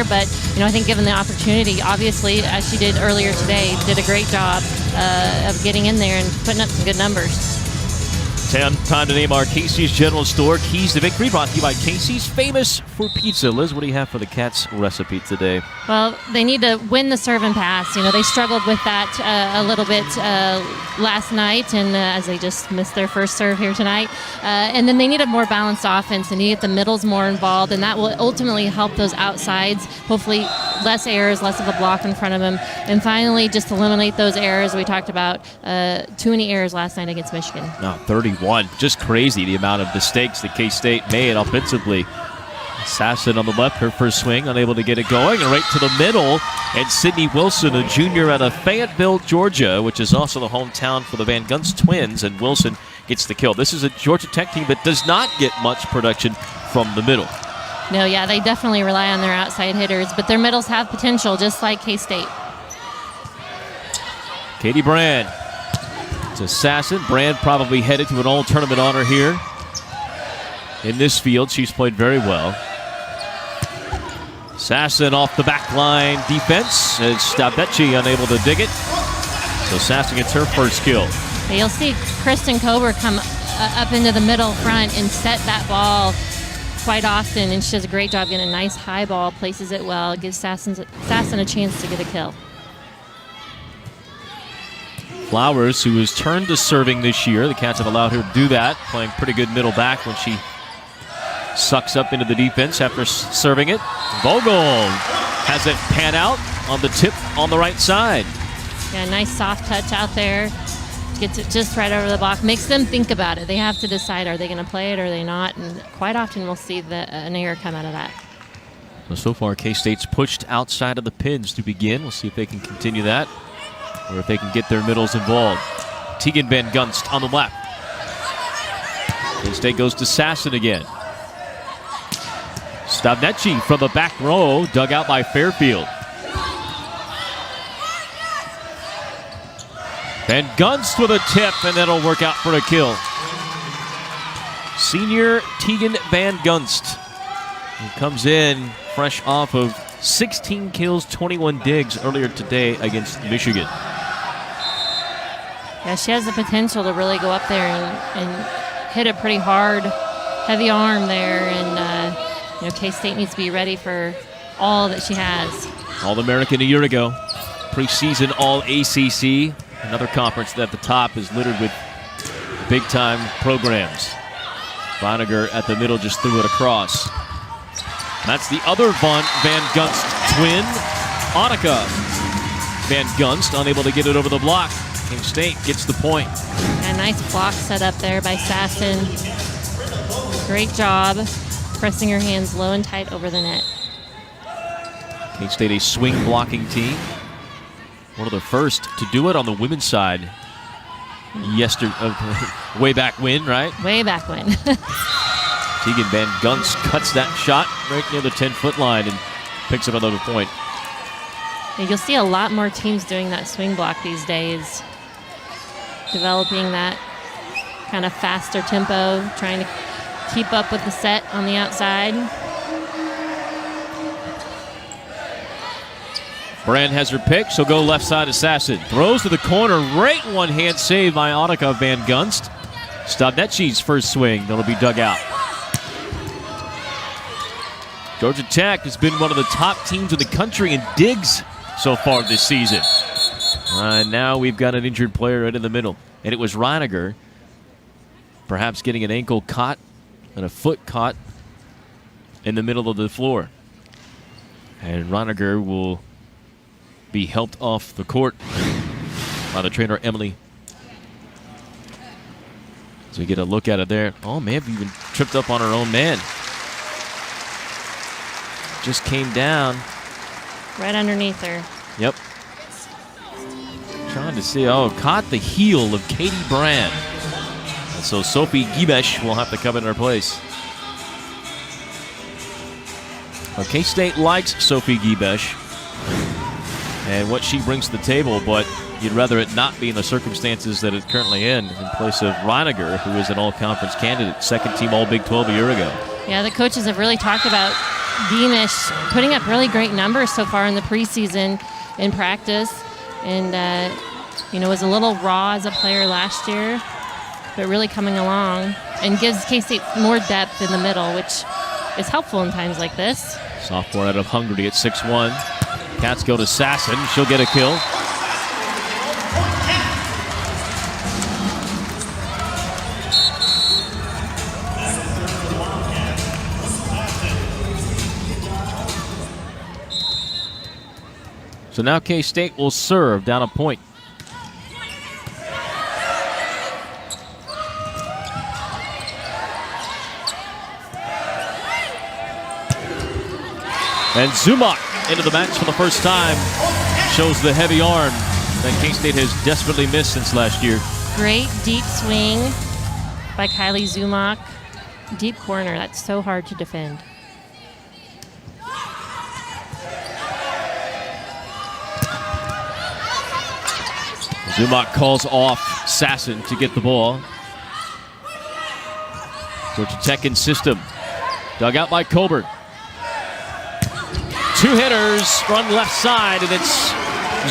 But, I think given the opportunity, obviously, as she did earlier today, did a great job of getting in there and putting up some good numbers. Time to name our Casey's General Store Keys to Victory, brought to you by Casey's, famous for pizza. Liz, what do you have for the Cats recipe today? Well, they need to win the serve and pass. They struggled with that a little bit last night, and as they just missed their first serve here tonight. And then they need a more balanced offense. They need to get the middles more involved, and that will ultimately help those outsides. Hopefully less errors, less of a block in front of them. And finally, just eliminate those errors. We talked about too many errors last night against Michigan. No, 31. Just crazy the amount of mistakes that K-State made offensively. Sasson on the left, her first swing, unable to get it going, and right to the middle. And Sydney Wilson, a junior out of Fayetteville, Georgia, which is also the hometown for the Van Gunst twins, and Wilson gets the kill. This is a Georgia Tech team that does not get much production from the middle. No, yeah, they definitely rely on their outside hitters, but their middles have potential, just like K-State. Katie Brand to Sasson. Brand probably headed to an all-tournament honor here in this field. She's played very well. Sasson off the back line defense, and Stavecci unable to dig it. So Sasson gets her first kill. Yeah, you'll see Kristen Kober come up into the middle front and set that ball quite often, and she does a great job getting a nice high ball, places it well, gives Sasson a chance to get a kill. Flowers, who has turned to serving this year. The Cats have allowed her to do that, playing pretty good middle back when she sucks up into the defense after serving it. Vogel has it pan out on the tip on the right side. Yeah, nice soft touch out there. Gets it just right over the block. Makes them think about it. They have to decide, are they going to play it or are they not? And quite often we'll see an error come out of that. So far, K-State's pushed outside of the pins to begin. We'll see if they can continue that, or if they can get their middles involved. Tegan Van Gunst on the left. K-State goes to Sasson again. Stavecci from the back row, dug out by Fairfield. Van Gunst with a tip, and that'll work out for a kill. Senior Tegan Van Gunst, who comes in fresh off of 16 kills, 21 digs earlier today against Michigan. Yeah, she has the potential to really go up there and hit a pretty hard, heavy arm there. And, K-State needs to be ready for all that she has. All-American a year ago. Preseason All-ACC. Another conference that at the top is littered with big-time programs. Vonnegut at the middle just threw it across. That's the other Van Gunst twin, Annika Van Gunst, unable to get it over the block. K-State gets the point. A nice block set up there by Sasson. Great job pressing her hands low and tight over the net. K-State a swing blocking team. One of the first to do it on the women's side. Way back when, right? Way back when. Tegan Van Gunst cuts that shot right near the 10-foot line and picks up another point. Yeah, you'll see a lot more teams doing that swing block these days. Developing that kind of faster tempo, trying to keep up with the set on the outside. Brand has her pick. She'll go left side of Sasson. Throws to the corner. Right one-hand save by Annika Van Gunst. Stavecci's first swing. That'll be dug out. Georgia Tech has been one of the top teams in the country in digs so far this season. Now we've got an injured player right in the middle. And it was Reiniger, perhaps getting an ankle caught and a foot caught in the middle of the floor. And Reiniger will be helped off the court by the trainer, Emily. So we get a look at it there. Oh, may have even tripped up on her own man. Just came down. Right underneath her. Yep. Trying to see. Oh, caught the heel of Katie Brand. And so Sophie Gibesh will have to come in her place. Well, K-State likes Sophie Gibesh and what she brings to the table, but you'd rather it not be in the circumstances that it's currently in place of Reiniger, who is an all-conference candidate, second-team All-Big 12 a year ago. Yeah, the coaches have really talked about Beamish putting up really great numbers so far in the preseason in practice, and was a little raw as a player last year, but really coming along and gives K-State more depth in the middle, which is helpful in times like this. Sophomore out of Hungary at 6'1". Cats go to Sasson. She'll get a kill. So now K-State will serve down a point. And Zumock into the match for the first time. Shows the heavy arm that K-State has desperately missed since last year. Great deep swing by Kylie Zumock. Deep corner, that's so hard to defend. Zumock calls off Sasson to get the ball. Georgia Tech in system. Dug out by Colbert. Two hitters run left side, and it's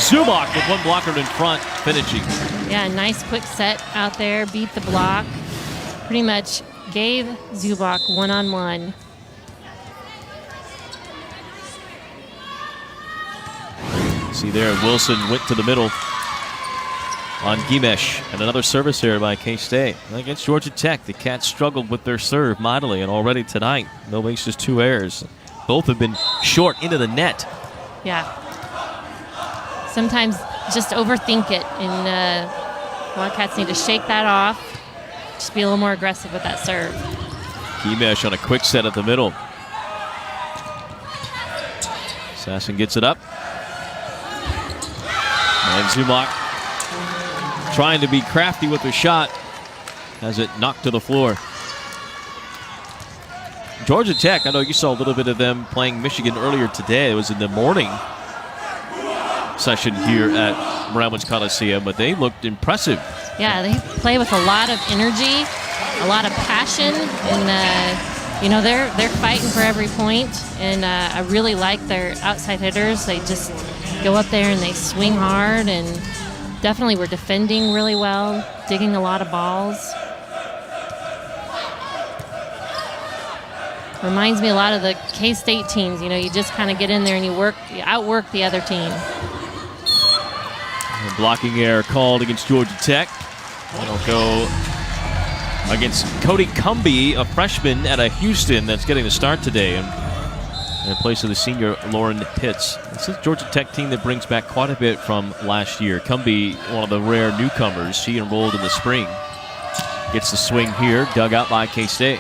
Zumock with one blocker in front, finishing. Yeah, nice quick set out there, beat the block. Pretty much gave Zumock one-on-one. See there, Wilson went to the middle on Gimesh, and another service error by K-State. Against Georgia Tech, the Cats struggled with their serve mightily, and already tonight, no aces, 2 errors. Both have been short into the net. Yeah. Sometimes just overthink it, and Wildcats need to shake that off. Just be a little more aggressive with that serve. Gimesh on a quick set at the middle. Sasson gets it up. And Zumock trying to be crafty with her shot, has it knocked to the floor. Georgia Tech, I know you saw a little bit of them playing Michigan earlier today. It was in the morning session here at Brownwood's Coliseum, but they looked impressive. Yeah, they play with a lot of energy, a lot of passion, and they're fighting for every point. And I really like their outside hitters. They just go up there and they swing hard, and definitely were defending really well, digging a lot of balls. Reminds me a lot of the K-State teams. You just kind of get in there and you outwork the other team. A blocking error called against Georgia Tech. It'll go against Cody Cumbie, a freshman out of Houston that's getting the start today in place of the senior Lauren Pitts. This is a Georgia Tech team that brings back quite a bit from last year. Cumbie, one of the rare newcomers. She enrolled in the spring. Gets the swing here, dug out by K-State.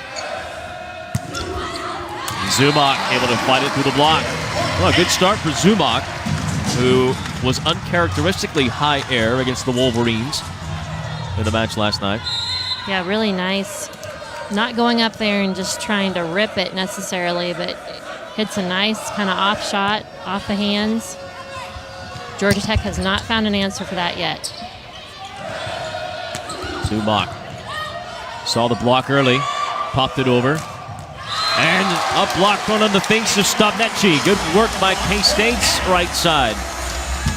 Zumock able to fight it through the block. Well, a good start for Zumock, who was uncharacteristically high air against the Wolverines in the match last night. Yeah, really nice. Not going up there and just trying to rip it necessarily, but hits a nice kind of off shot, off the hands. Georgia Tech has not found an answer for that yet. Zumock saw the block early, popped it over. And up blocked one on the face of Stavnetchi. Good work by K-State's right side.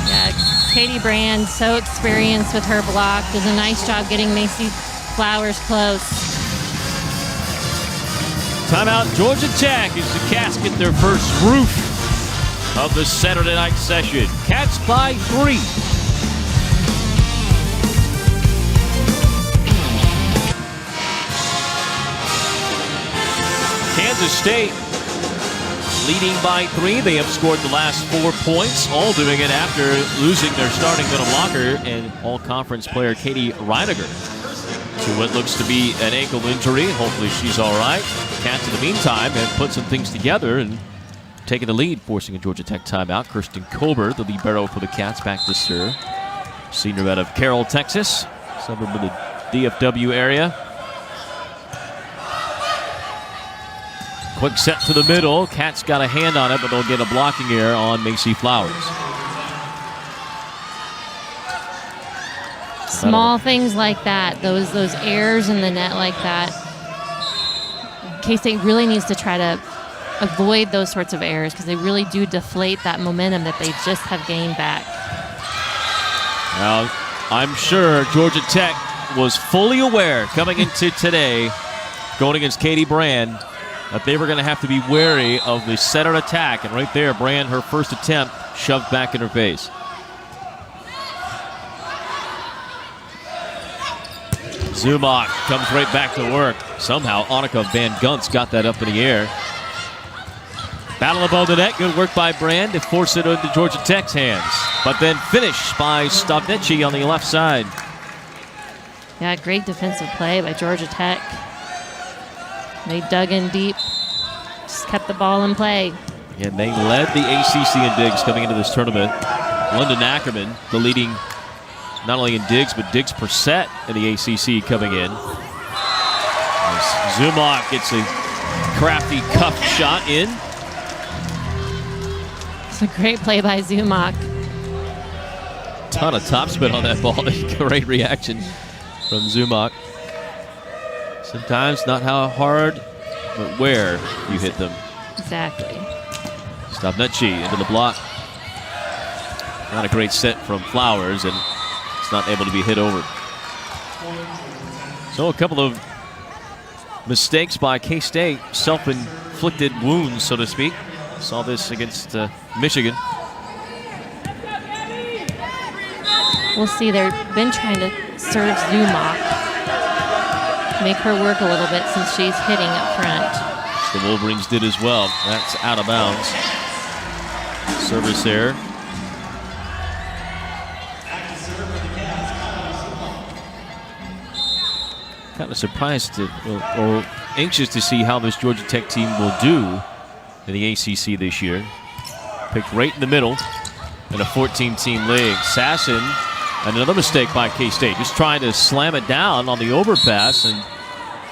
Yeah, Katie Brand, so experienced with her block. Does a nice job getting Macy Flowers close. Timeout, Georgia Tech as the Cats get their first roof of the Saturday night session. Cats by 3. Kansas State leading by 3. They have scored the last 4 points, all doing it after losing their starting middle blocker and all-conference player Katie Reiniger to what looks to be an ankle injury. Hopefully she's all right. The Cats, in the meantime, have put some things together and taken the lead, forcing a Georgia Tech timeout. Kirsten Colbert, the libero for the Cats, back to serve. Senior out of Carroll, Texas, suburb of the DFW area. Quick set to the middle. Cats got a hand on it, but they'll get a blocking error on Macy Flowers. Small things like that, those errors in the net like that. K-State really needs to try to avoid those sorts of errors because they really do deflate that momentum that they just have gained back. Now, I'm sure Georgia Tech was fully aware coming into today, going against Katie Brand, that they were going to have to be wary of the center attack. And right there, Brand, her first attempt, shoved back in her face. Zumach comes right back to work. Somehow, Annika Van Gunst got that up in the air. Battle above the net. Good work by Brand to force it into Georgia Tech's hands. But then finished by Stavnici on the left side. Yeah, great defensive play by Georgia Tech. They dug in deep, just kept the ball in play. And they led the ACC in digs coming into this tournament. London Ackerman, the leading not only in digs, but digs per set in the ACC coming in. As Zumach gets a crafty cuff shot in. It's a great play by Zumach. Ton of topspin on that ball. Great reaction from Zumach. Sometimes not how hard, but where you hit them. Exactly. Stavnici into the block. Not a great set from Flowers, and it's not able to be hit over. So a couple of mistakes by K-State, self-inflicted wounds, so to speak. Saw this against Michigan. We'll see. They've been trying to serve Zumach, make her work a little bit since she's hitting up front. The Wolverines did as well. That's out of bounds. Service error. Kind of surprised or anxious to see how this Georgia Tech team will do in the ACC this year. Picked right in the middle in a 14-team league. Sasson, and another mistake by K-State, just trying to slam it down on the overpass and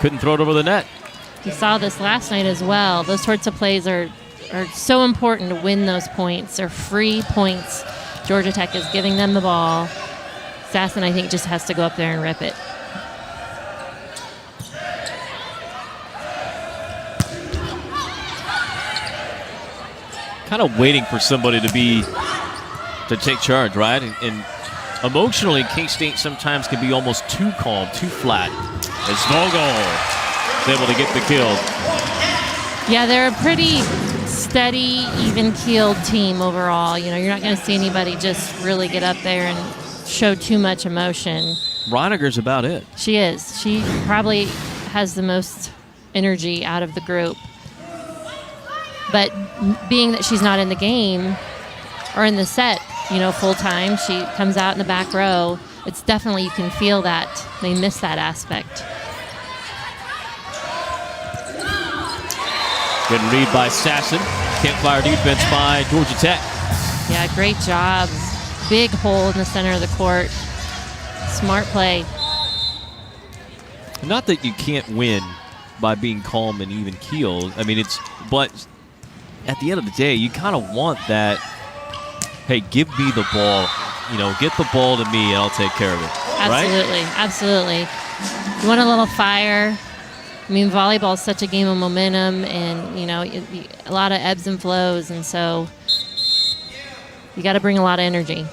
couldn't throw it over the net. You saw this last night as well. Those sorts of plays are so important to win those points. They're free points. Georgia Tech is giving them the ball. Sasson, I think, just has to go up there and rip it. Kind of waiting for somebody to take charge, right? And emotionally, K-State sometimes can be almost too calm, too flat. As Vogel is able to get the kill. Yeah, they're a pretty steady, even-keeled team overall. You know, you're not going to see anybody just really get up there and show too much emotion. Reiniger's about it. She is. She probably has the most energy out of the group. But being that she's not in the game or in the set, you know, full time, she comes out in the back row. It's definitely, you can feel that they miss that aspect. Good read by Sasson. Campfire defense by Georgia Tech. Yeah, great job. Big hole in the center of the court. Smart play. Not that you can't win by being calm and even keeled. I mean, but at the end of the day, you kind of want that, hey, give me the ball. You know, get the ball to me and I'll take care of it. Absolutely, right? Absolutely. You want a little fire. I mean, volleyball is such a game of momentum and, you know, a lot of ebbs and flows. And so you got to bring a lot of energy.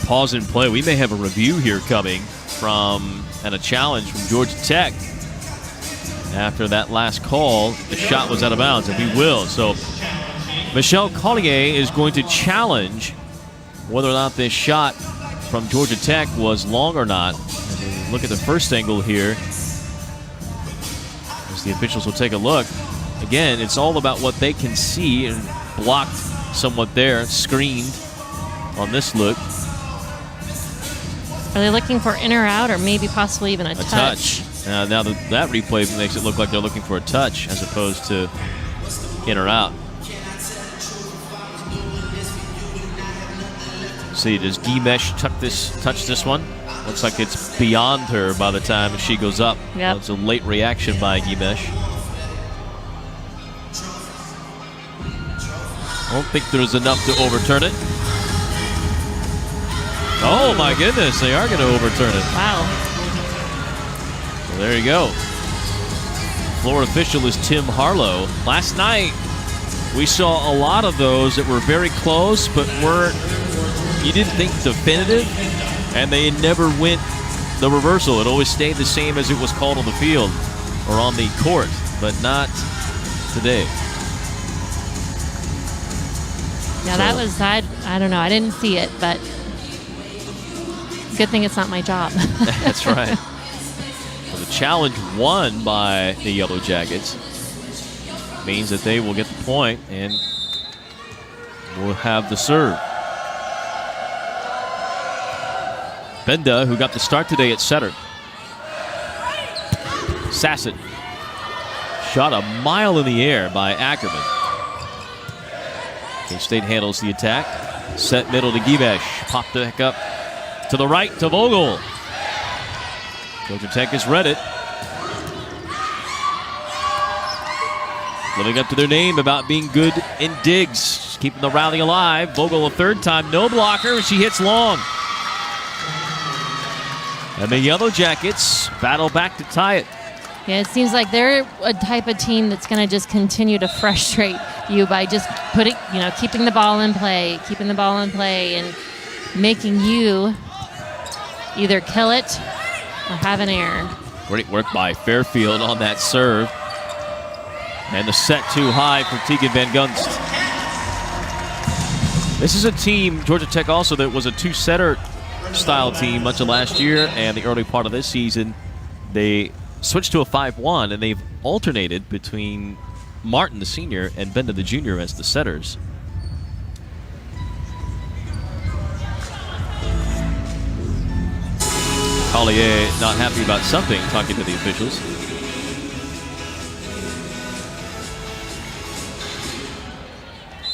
Pause and play. We may have a review here coming and a challenge from Georgia Tech. After that last call, the shot was out of bounds, and we will. So Michelle Collier is going to challenge whether or not this shot from Georgia Tech was long or not. And look at the first angle here as the officials will take a look. Again, it's all about what they can see, and blocked somewhat there, screened on this look. Are they looking for in or out, or maybe possibly even a touch? Now that replay makes it look like they're looking for a touch as opposed to in or out. See, does Gimesh touch this one? Looks like it's beyond her by the time she goes up. Yep. It's a late reaction by Gimesh. I don't think there's enough to overturn it. Oh my goodness, they are going to overturn it. Wow. Well, there you go. Floor official is Tim Harlow. Last night, we saw a lot of those that were very close, but weren't, you didn't think definitive, and they never went the reversal. It always stayed the same as it was called on the field or on the court, but not today. Yeah, that was, I don't know, I didn't see it, but good thing it's not my job. That's right. Well, the challenge won by the Yellow Jackets means that they will get the point and will have the serve. Benda, who got the start today at setter. Sassett. Shot a mile in the air by Ackerman. K-State handles the attack. Set middle to Givesh. Popped back up to the right to Vogel. Georgia Tech has read it. Living up to their name about being good in digs. Just keeping the rally alive. Vogel a third time. No blocker. She hits long. And the Yellow Jackets battle back to tie it. Yeah, it seems like they're a type of team that's going to just continue to frustrate you by just keeping the ball in play, and making you either kill it or have an error. Great work by Fairfield on that serve. And the set too high for Tegan Van Gunst. This is a team, Georgia Tech also, that was a two-setter style team much of last year and the early part of this season. They switched to a 5-1, and they've alternated between Martin, the senior, and Benda, the junior, as the setters. Collier not happy about something, talking to the officials.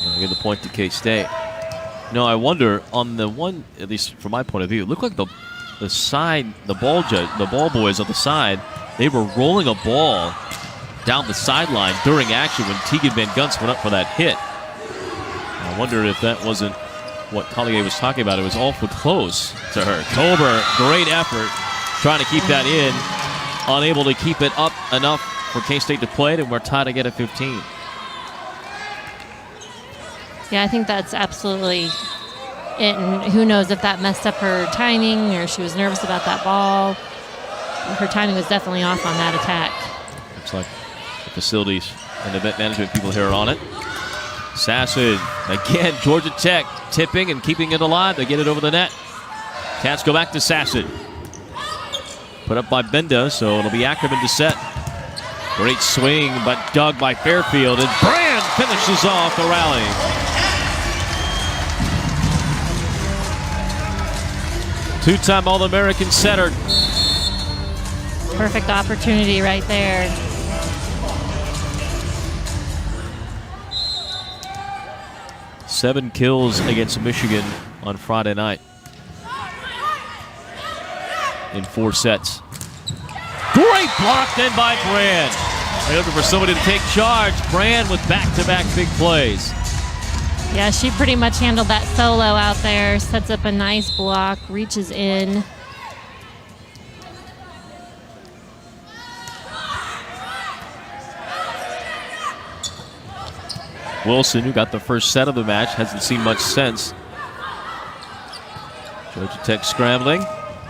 I'll give the point to K-State. No, I wonder, on the one, at least from my point of view, it looked like the ball boys on the side, they were rolling a ball down the sideline during action when Tegan Van Gunst went up for that hit. I wonder if that wasn't what Collier was talking about. It was awfully close to her. Tober, great effort, trying to keep that in. Unable to keep it up enough for K-State to play it, and we're tied again at 15. Yeah, I think that's absolutely it. And who knows if that messed up her timing or she was nervous about that ball. Her timing was definitely off on that attack. Looks like the facilities and event management people here are on it. Sassett, again, Georgia Tech tipping and keeping it alive. They get it over the net. Cats go back to Sassett. Put up by Benda, so it'll be Ackerman to set. Great swing, but dug by Fairfield, and Brand finishes off the rally. Two-time All-American setter. Perfect opportunity right there. Seven kills against Michigan on Friday night in 4 sets. Great block then by Brand. They're looking for somebody to take charge. Brand with back-to-back big plays. Yeah, she pretty much handled that solo out there. Sets up a nice block, reaches in. Wilson, who got the first set of the match, hasn't seen much since. Georgia Tech scrambling.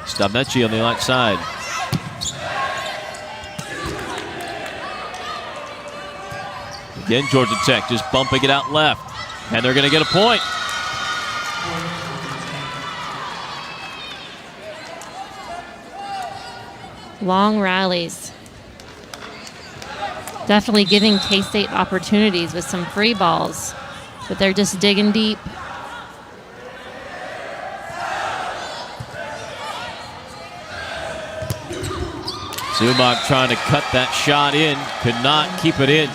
Stabnecci on the outside. Again, Georgia Tech just bumping it out left. And they're going to get a point. Long rallies. Definitely giving K-State opportunities with some free balls, but they're just digging deep. Zumach trying to cut that shot in, could not keep it in.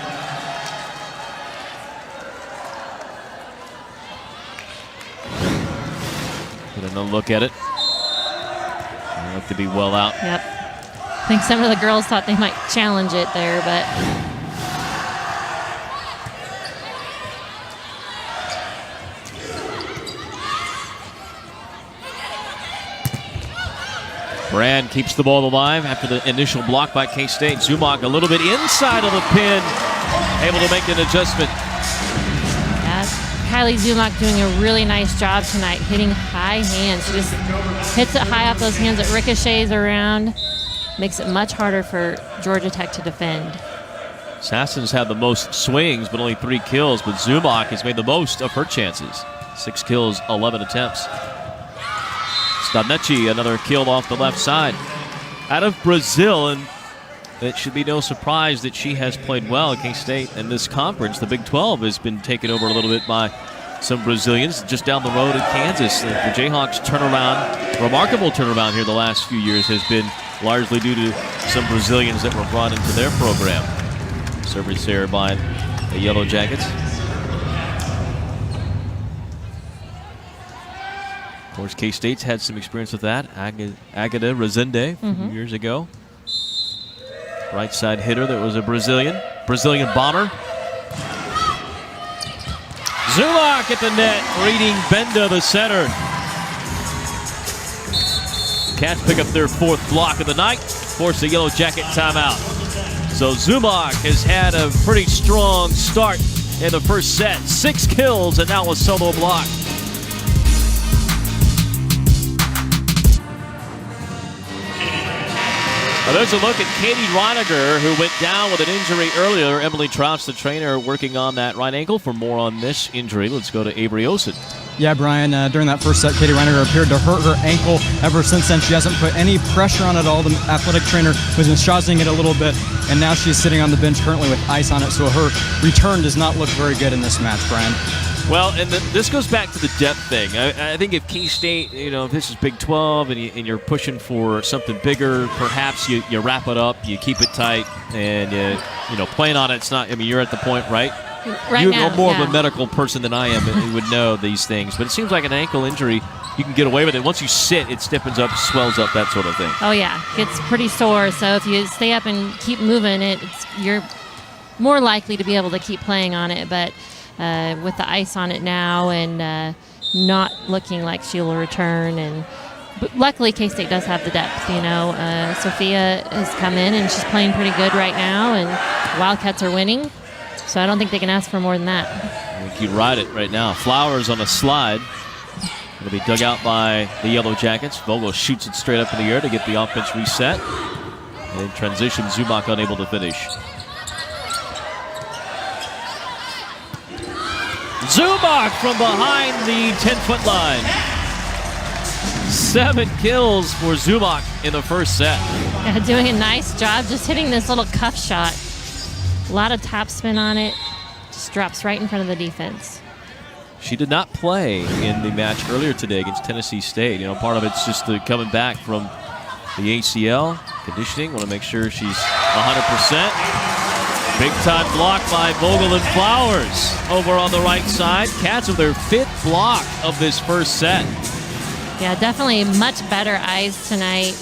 Get another look at it. They look to be well out. Yep. I think some of the girls thought they might challenge it there, but Brand keeps the ball alive after the initial block by K-State. Zumock a little bit inside of the pin, able to make an adjustment. Kylie Zumock doing a really nice job tonight, hitting high hands. She just hits it high off those hands. It ricochets around, makes it much harder for Georgia Tech to defend. Sasson's had the most swings, but only 3 kills. But Zumock has made the most of her chances. 6 kills, 11 attempts. Stavnecki, another kill off the left side. Out of Brazil, and it should be no surprise that she has played well at K-State. In this conference, the Big 12 has been taken over a little bit by some Brazilians. Just down the road in Kansas, the Jayhawks turnaround, remarkable turnaround here the last few years, has been largely due to some Brazilians that were brought into their program. Service here by the Yellow Jackets. Of course, K-State's had some experience with that. Agata Rezende a few years ago. Right side hitter that was a Brazilian bomber. Zumock at the net, reading Benda, the center. Cats pick up their 4th block of the night, force a Yellow Jacket timeout. So Zumock has had a pretty strong start in the first set. 6 kills and now a solo block. Now there's a look at Katie Reiniger, who went down with an injury earlier. Emily Trouts, the trainer, working on that right ankle. For more on this injury, let's go to Avery Osen. Yeah, Brian, during that first set, Katie Reiniger appeared to hurt her ankle. Ever since then, she hasn't put any pressure on it at all. The athletic trainer was massaging it a little bit, and now she's sitting on the bench currently with ice on it, so her return does not look very good in this match, Brian. Well, and this goes back to the depth thing. I think if K-State, if this is Big 12 and you're pushing for something bigger, perhaps you wrap it up, you keep it tight, and playing on it's not. I mean, you're at the point, right? Right now, you're more of a medical person than I am, and you would know these things. But it seems like an ankle injury, you can get away with it. Once you sit, it stiffens up, swells up, that sort of thing. Oh yeah, gets pretty sore. So if you stay up and keep moving, you're more likely to be able to keep playing on it. But with the ice on it now and not looking like she'll return, but luckily K-State does have the depth. Sophia has come in and she's playing pretty good right now, and Wildcats are winning. So I don't think they can ask for more than that. I think you ride it right now. Flowers on a slide. It'll be dug out by the Yellow Jackets. Vogel shoots it straight up in the air to get the offense reset. And in transition, Zumock unable to finish. Zumock from behind the 10-foot line. 7 kills for Zumock in the first set. Yeah, doing a nice job just hitting this little cuff shot. A lot of top spin on it. Just drops right in front of the defense. She did not play in the match earlier today against Tennessee State. Part of it's just the coming back from the ACL, conditioning. Want to make sure she's 100%. Big time block by Vogel and Flowers over on the right side. Cats with their 5th block of this first set. Yeah, definitely much better eyes tonight.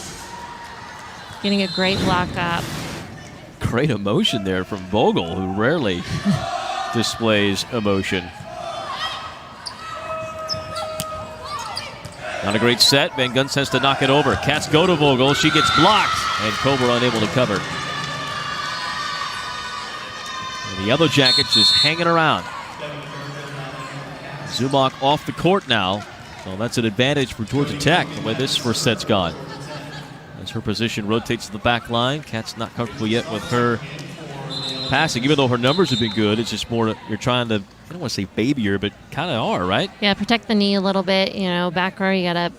Getting a great block up. Great emotion there from Vogel, who rarely displays emotion. Not a great set. Van Gunst has to knock it over. Cats go to Vogel. She gets blocked, and Kober unable to cover. And the Yellow Jackets just hanging around. Zumock off the court now. So that's an advantage for Georgia Tech, the way this first set's gone. As her position rotates to the back line, Cat's not comfortable yet with her passing. Even though her numbers have been good, it's just more you're trying to, I don't want to say baby her, but kind of are, right? Yeah, protect the knee a little bit. Back row, you got to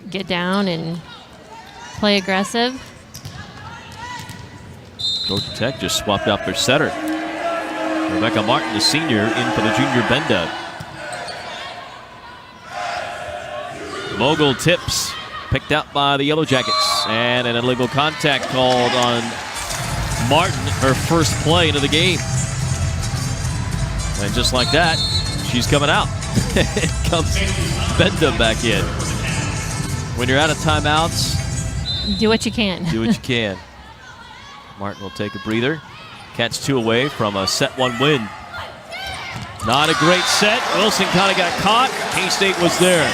get down and play aggressive. Georgia Tech just swapped out their setter. Rebecca Martin, the senior, in for the junior Benda. Vogel tips. Picked out by the Yellow Jackets, and an illegal contact called on Martin, her first play into the game. And just like that, she's coming out. Comes Benda back in. When you're out of timeouts, do what you can. Do what you can. Martin will take a breather. Cats 2 away from a set 1 win. Not a great set. Wilson kind of got caught. K-State was there.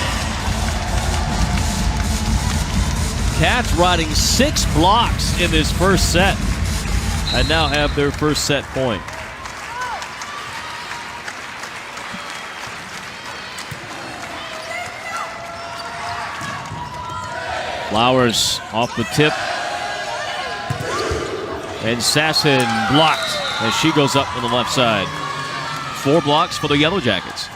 Cats riding 6 blocks in this first set and now have their first set point. Flowers off the tip. And Sasson blocked as she goes up on the left side. 4 blocks for the Yellow Jackets.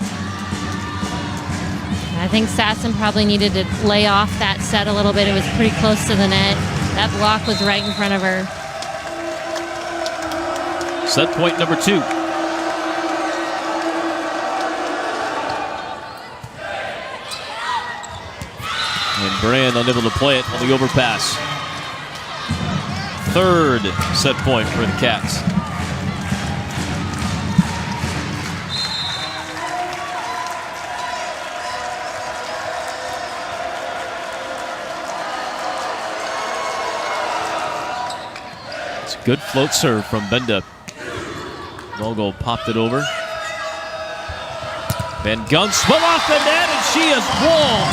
I think Sasson probably needed to lay off that set a little bit. It was pretty close to the net. That block was right in front of her. Set point number 2. And Brand unable to play it on the overpass. 3rd set point for the Cats. It's a good float serve from Benda. Vogel popped it over. Van Gunst went off the net, and she is full.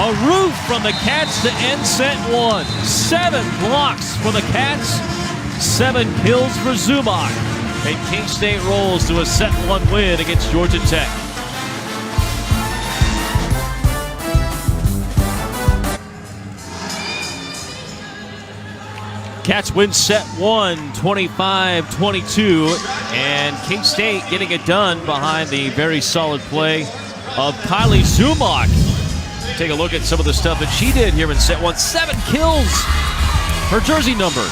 A roof from the Cats to end set 1. 7 blocks for the Cats. 7 kills for Zumock. And K-State rolls to a set 1 win against Georgia Tech. Cats win set 1, 25-22, and K-State getting it done behind the very solid play of Kylie Zumock. Take a look at some of the stuff that she did here in set 1. 7 kills, her jersey number.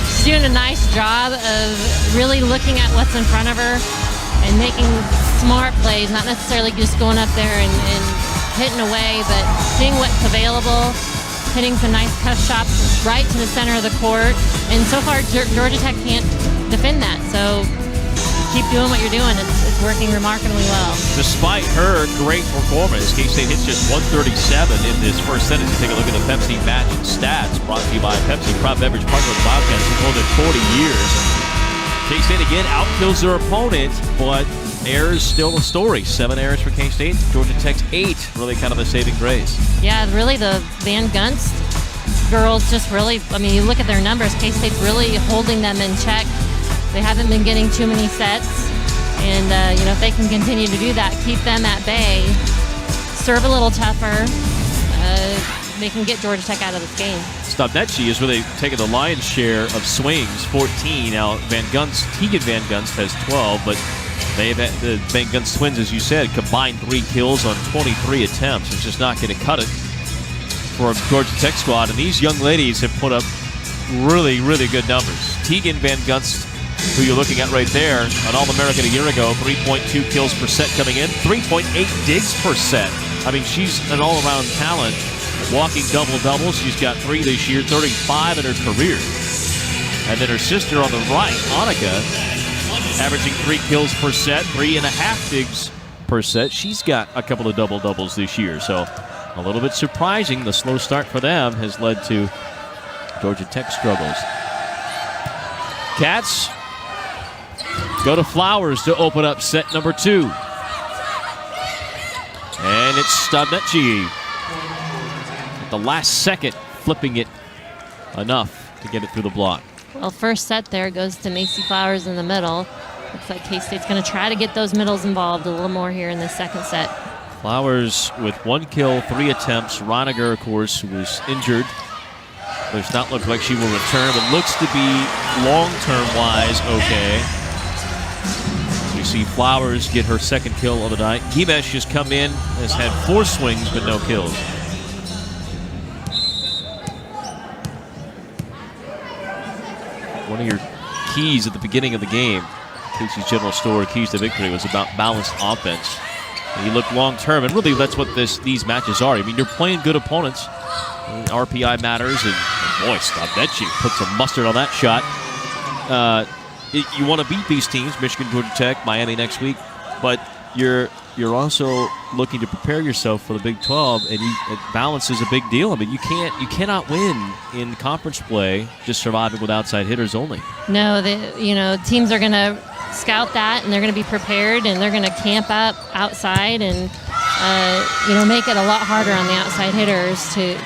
She's doing a nice job of really looking at what's in front of her and making smart plays, not necessarily just going up there and hitting away, but seeing what's available. Hitting some nice cuff shots right to the center of the court. And so far, Georgia Tech can't defend that. So keep doing what you're doing. It's working remarkably well. Despite her great performance, K-State hits just 137 in this first set. As you take a look at the Pepsi match stats brought to you by Pepsi, proud beverage partner of the Bobcats for more than 40 years. K-State again outkills their opponent, but errors still a story. 7 errors for K-State. Georgia Tech's 8, really kind of a saving grace. Yeah, really the Van Gunst girls just really, I mean, you look at their numbers, K-State's really holding them in check. They haven't been getting too many sets. And, if they can continue to do that, keep them at bay, serve a little tougher, they can get Georgia Tech out of this game. Stavnetchi is really taking the lion's share of swings, 14. Now, Tegan Van Gunst has 12, but they've had the Van Gunst twins, as you said, combined 3 kills on 23 attempts. It's just not going to cut it for a Georgia Tech squad. And these young ladies have put up really, really good numbers. Tegan Van Gunst, who you're looking at right there, an All-American a year ago, 3.2 kills per set coming in, 3.8 digs per set. I mean, she's an all-around talent. Walking double-doubles, she's got 3 this year, 35 in her career. And then her sister on the right, Annika, averaging 3 kills per set, 3.5 digs per set. She's got a couple of double-doubles this year, so a little bit surprising. The slow start for them has led to Georgia Tech struggles. Cats go to Flowers to open up set number 2. And it's Stavnetchi at the last second, flipping it enough to get it through the block. Well, first set there goes to Macy Flowers in the middle. Looks like K-State's going to try to get those middles involved a little more here in this second set. Flowers with 1 kill, 3 attempts. Roniger, of course, who was injured. Does not look like she will return, but looks to be long-term wise okay. We see Flowers get her 2nd kill of the night. Gimesh has come in, has had 4 swings, but no kills. One of your keys at the beginning of the game, Casey's General Store keys to victory, was about balanced offense. And you look long term, and really that's what these matches are. I mean, you're playing good opponents. RPI matters, and boy, Stavnetchi put some mustard on that shot. You want to beat these teams, Michigan, Georgia Tech, Miami next week, but you're also looking to prepare yourself for the Big 12, and balance is a big deal. I mean, you cannot win in conference play just surviving with outside hitters only. No, teams are going to scout that, and they're going to be prepared, and they're going to camp up outside and make it a lot harder on the outside hitters to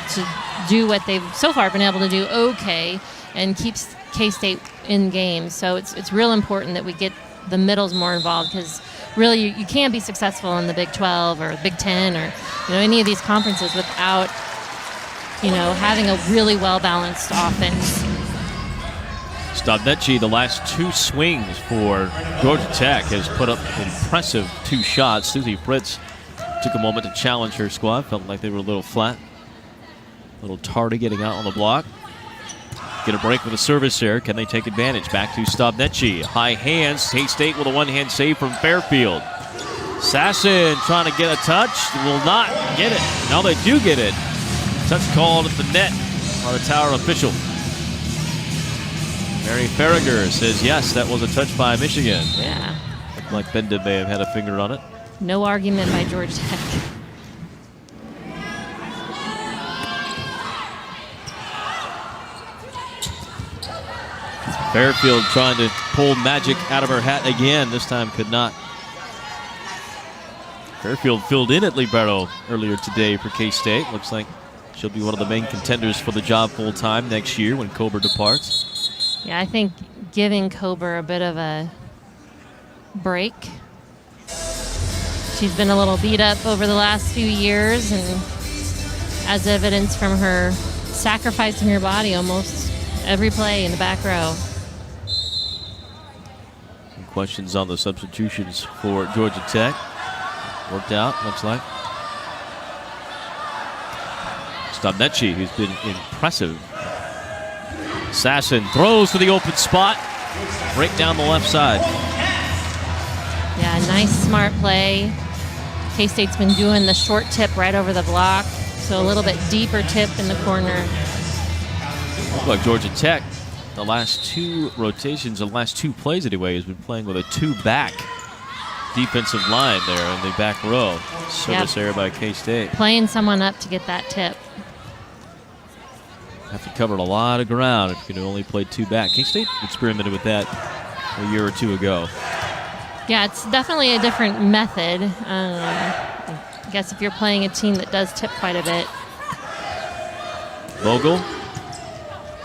do what they've so far been able to do okay and keeps K-State in games. So it's real important that we get the middles more involved, because really you can't be successful in the Big 12 or Big 10 or any of these conferences without having a really well-balanced offense. Stavnecki, the last 2 swings for Georgia Tech, has put up impressive 2 shots. Susie Fritz took a moment to challenge her squad. Felt like they were a little flat, a little tardy getting out on the block. Get a break with a service there. Can they take advantage? Back to Stavnecki. High hands. K-State with a one-hand save from Fairfield. Sasson trying to get a touch. Will not get it. Now they do get it. Touch called at the net by the Tower official. Mary Farragher says, yes, that was a touch by Michigan. Yeah. Looked like Benda may have had a finger on it. No argument by Georgia Tech. Fairfield trying to pull magic out of her hat again. This time could not. Fairfield filled in at libero earlier today for K-State. Looks like she'll be one of the main contenders for the job full-time next year when Kober departs. Yeah, I think giving Kober a bit of a break. She's been a little beat up over the last few years, and as evidence from her sacrificing her body almost every play in the back row. Some questions on the substitutions for Georgia Tech. Worked out, looks like. Stavnecki, who's been impressive. Sasson throws to the open spot. Break down the left side. Yeah, nice, smart play. K-State's been doing the short tip right over the block, so a little bit deeper tip in the corner. Looks like Georgia Tech, the last 2 rotations, the last 2 plays anyway, has been playing with a 2-back defensive line there in the back row. Service error by K-State. Playing someone up to get that tip. Have to cover a lot of ground if you can only play 2-back. K-State experimented with that a year or 2 ago. Yeah, it's definitely a different method. I guess if you're playing a team that does tip quite a bit. Vogel,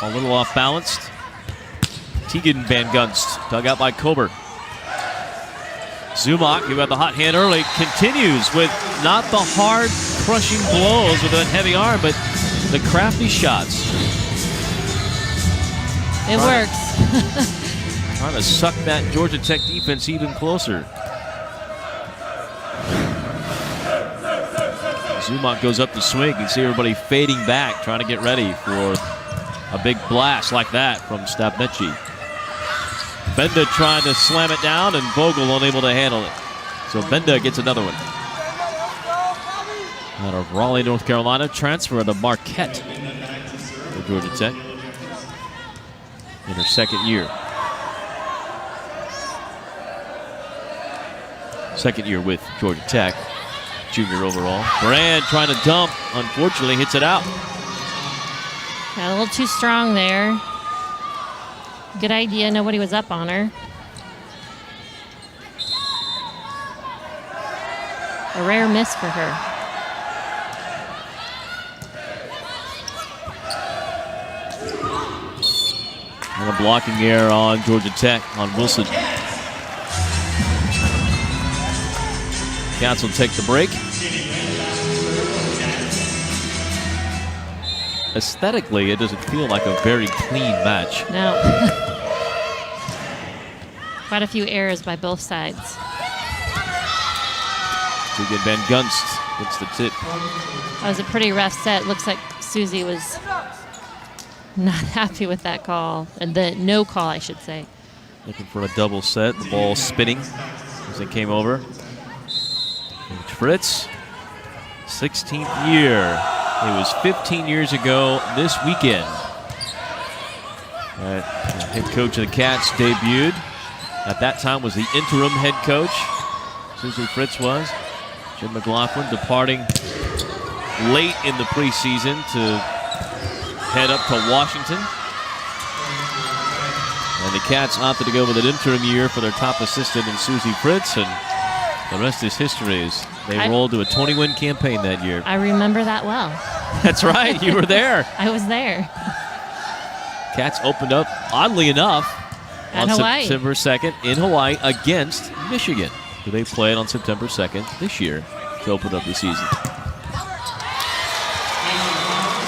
a little off balanced. Tegan Van Gunst, dug out by Kober. Zumock, who had the hot hand early, continues with not the hard, crushing blows with a heavy arm, but the crafty shots. It works. Trying to suck that Georgia Tech defense even closer. Zumock goes up the swing. You can see everybody fading back, trying to get ready for a big blast like that from Stavnecki. Benda trying to slam it down, and Vogel unable to handle it. So Benda gets another one. Out of Raleigh, North Carolina, transfer to Marquette for Georgia Tech in her 2nd year. 2nd year with Georgia Tech, junior overall. Brand trying to dump, unfortunately hits it out. Got a little too strong there. Good idea, nobody was up on her. A rare miss for her. And a blocking error on Georgia Tech on Wilson. Cats will take the break. Aesthetically, it doesn't feel like a very clean match. No. Quite a few errors by both sides. Tegan Van Gunst gets the tip. That was a pretty rough set. Looks like Susie was not happy with that call. And the no call, I should say. Looking for a double set. The ball spinning as it came over. Fritz, 16th year. It was 15 years ago this weekend. The head coach of the Cats debuted. At that time was the interim head coach. Susie Fritz was. Jim McLaughlin departing late in the preseason to head up to Washington. And the Cats opted to go with an interim year for their top assistant in Susie Fritz, and the rest is history. They rolled to a 20-win campaign that year. I remember that well. That's right. You were there. I was there. Cats opened up, oddly enough, At on Hawaii. September 2nd in Hawaii against Michigan, who they played on September 2nd this year to open up the season.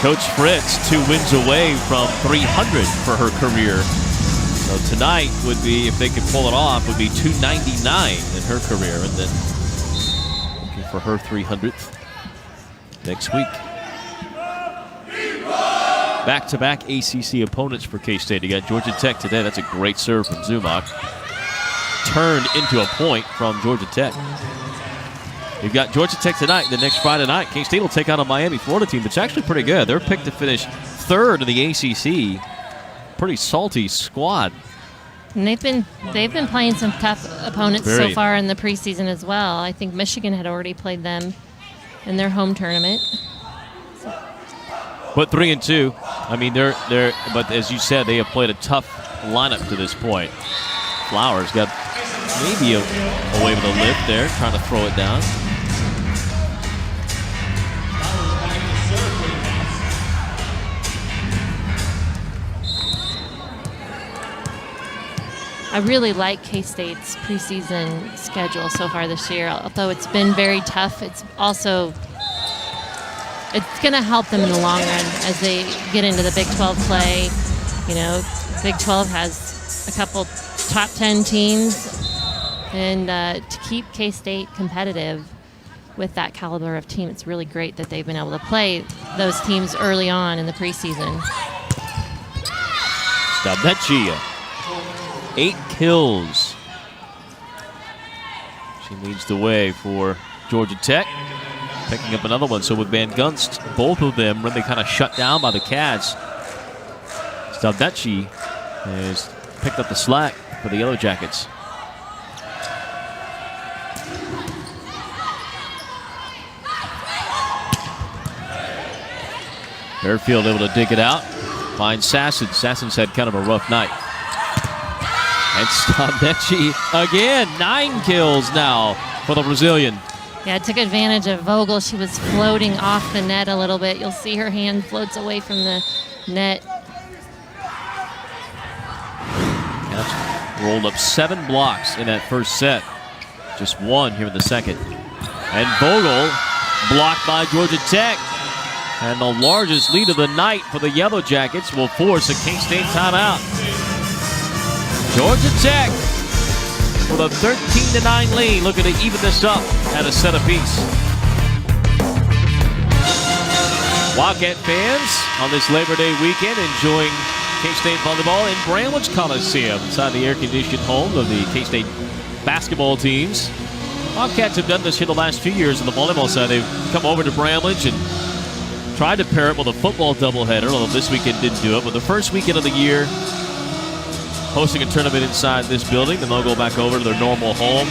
Coach Fritz 2 wins away from 300 for her career. So tonight would be, if they could pull it off, would be 299 in her career, and then looking for her 300th next week. Back-to-back ACC opponents for K-State. You got Georgia Tech today. That's a great serve from Zumach. Turned into a point from Georgia Tech. You've got Georgia Tech tonight. The next Friday night, K-State will take on a Miami, Florida team that's actually pretty good. They're picked to finish 3rd in the ACC. Pretty salty squad. And they've been playing some tough opponents so far in the preseason as well. I think Michigan had already played them in their home tournament. But 3-2. I mean, but as you said, they have played a tough lineup to this point. Flowers got maybe away with a lift there, trying to throw it down. I really like K-State's preseason schedule so far this year. Although it's been very tough, it's going to help them in the long run as they get into the Big 12 play. You know, Big 12 has a couple top 10 teams, and to keep K-State competitive with that caliber of team, it's really great that they've been able to play those teams early on in the preseason. Stabnetchia, 8 kills. She leads the way for Georgia Tech. Picking up another one. So with Van Gunst, both of them really kind of shut down by the Cats. Stabnetchia has picked up the slack for the Yellow Jackets. Fairfield able to dig it out. Finds Sasson. Sasson's had kind of a rough night. And Stabnetchia again. 9 kills now for the Brazilian. Yeah, took advantage of Vogel. She was floating off the net a little bit. You'll see her hand floats away from the net. Cats rolled up 7 blocks in that first set. Just 1 here in the second. And Vogel blocked by Georgia Tech. And the largest lead of the night for the Yellow Jackets will force a K-State timeout. Georgia Tech with a 13-9 lead, looking to even this up at a set apiece. Wildcat fans on this Labor Day weekend enjoying K-State volleyball in Bramlage Coliseum inside the air-conditioned home of the K-State basketball teams. Wildcats have done this here the last few years on the volleyball side. They've come over to Bramlage and tried to pair it with a football doubleheader, although this weekend didn't do it. But the first weekend of the year, hosting a tournament inside this building, then they'll go back over to their normal home.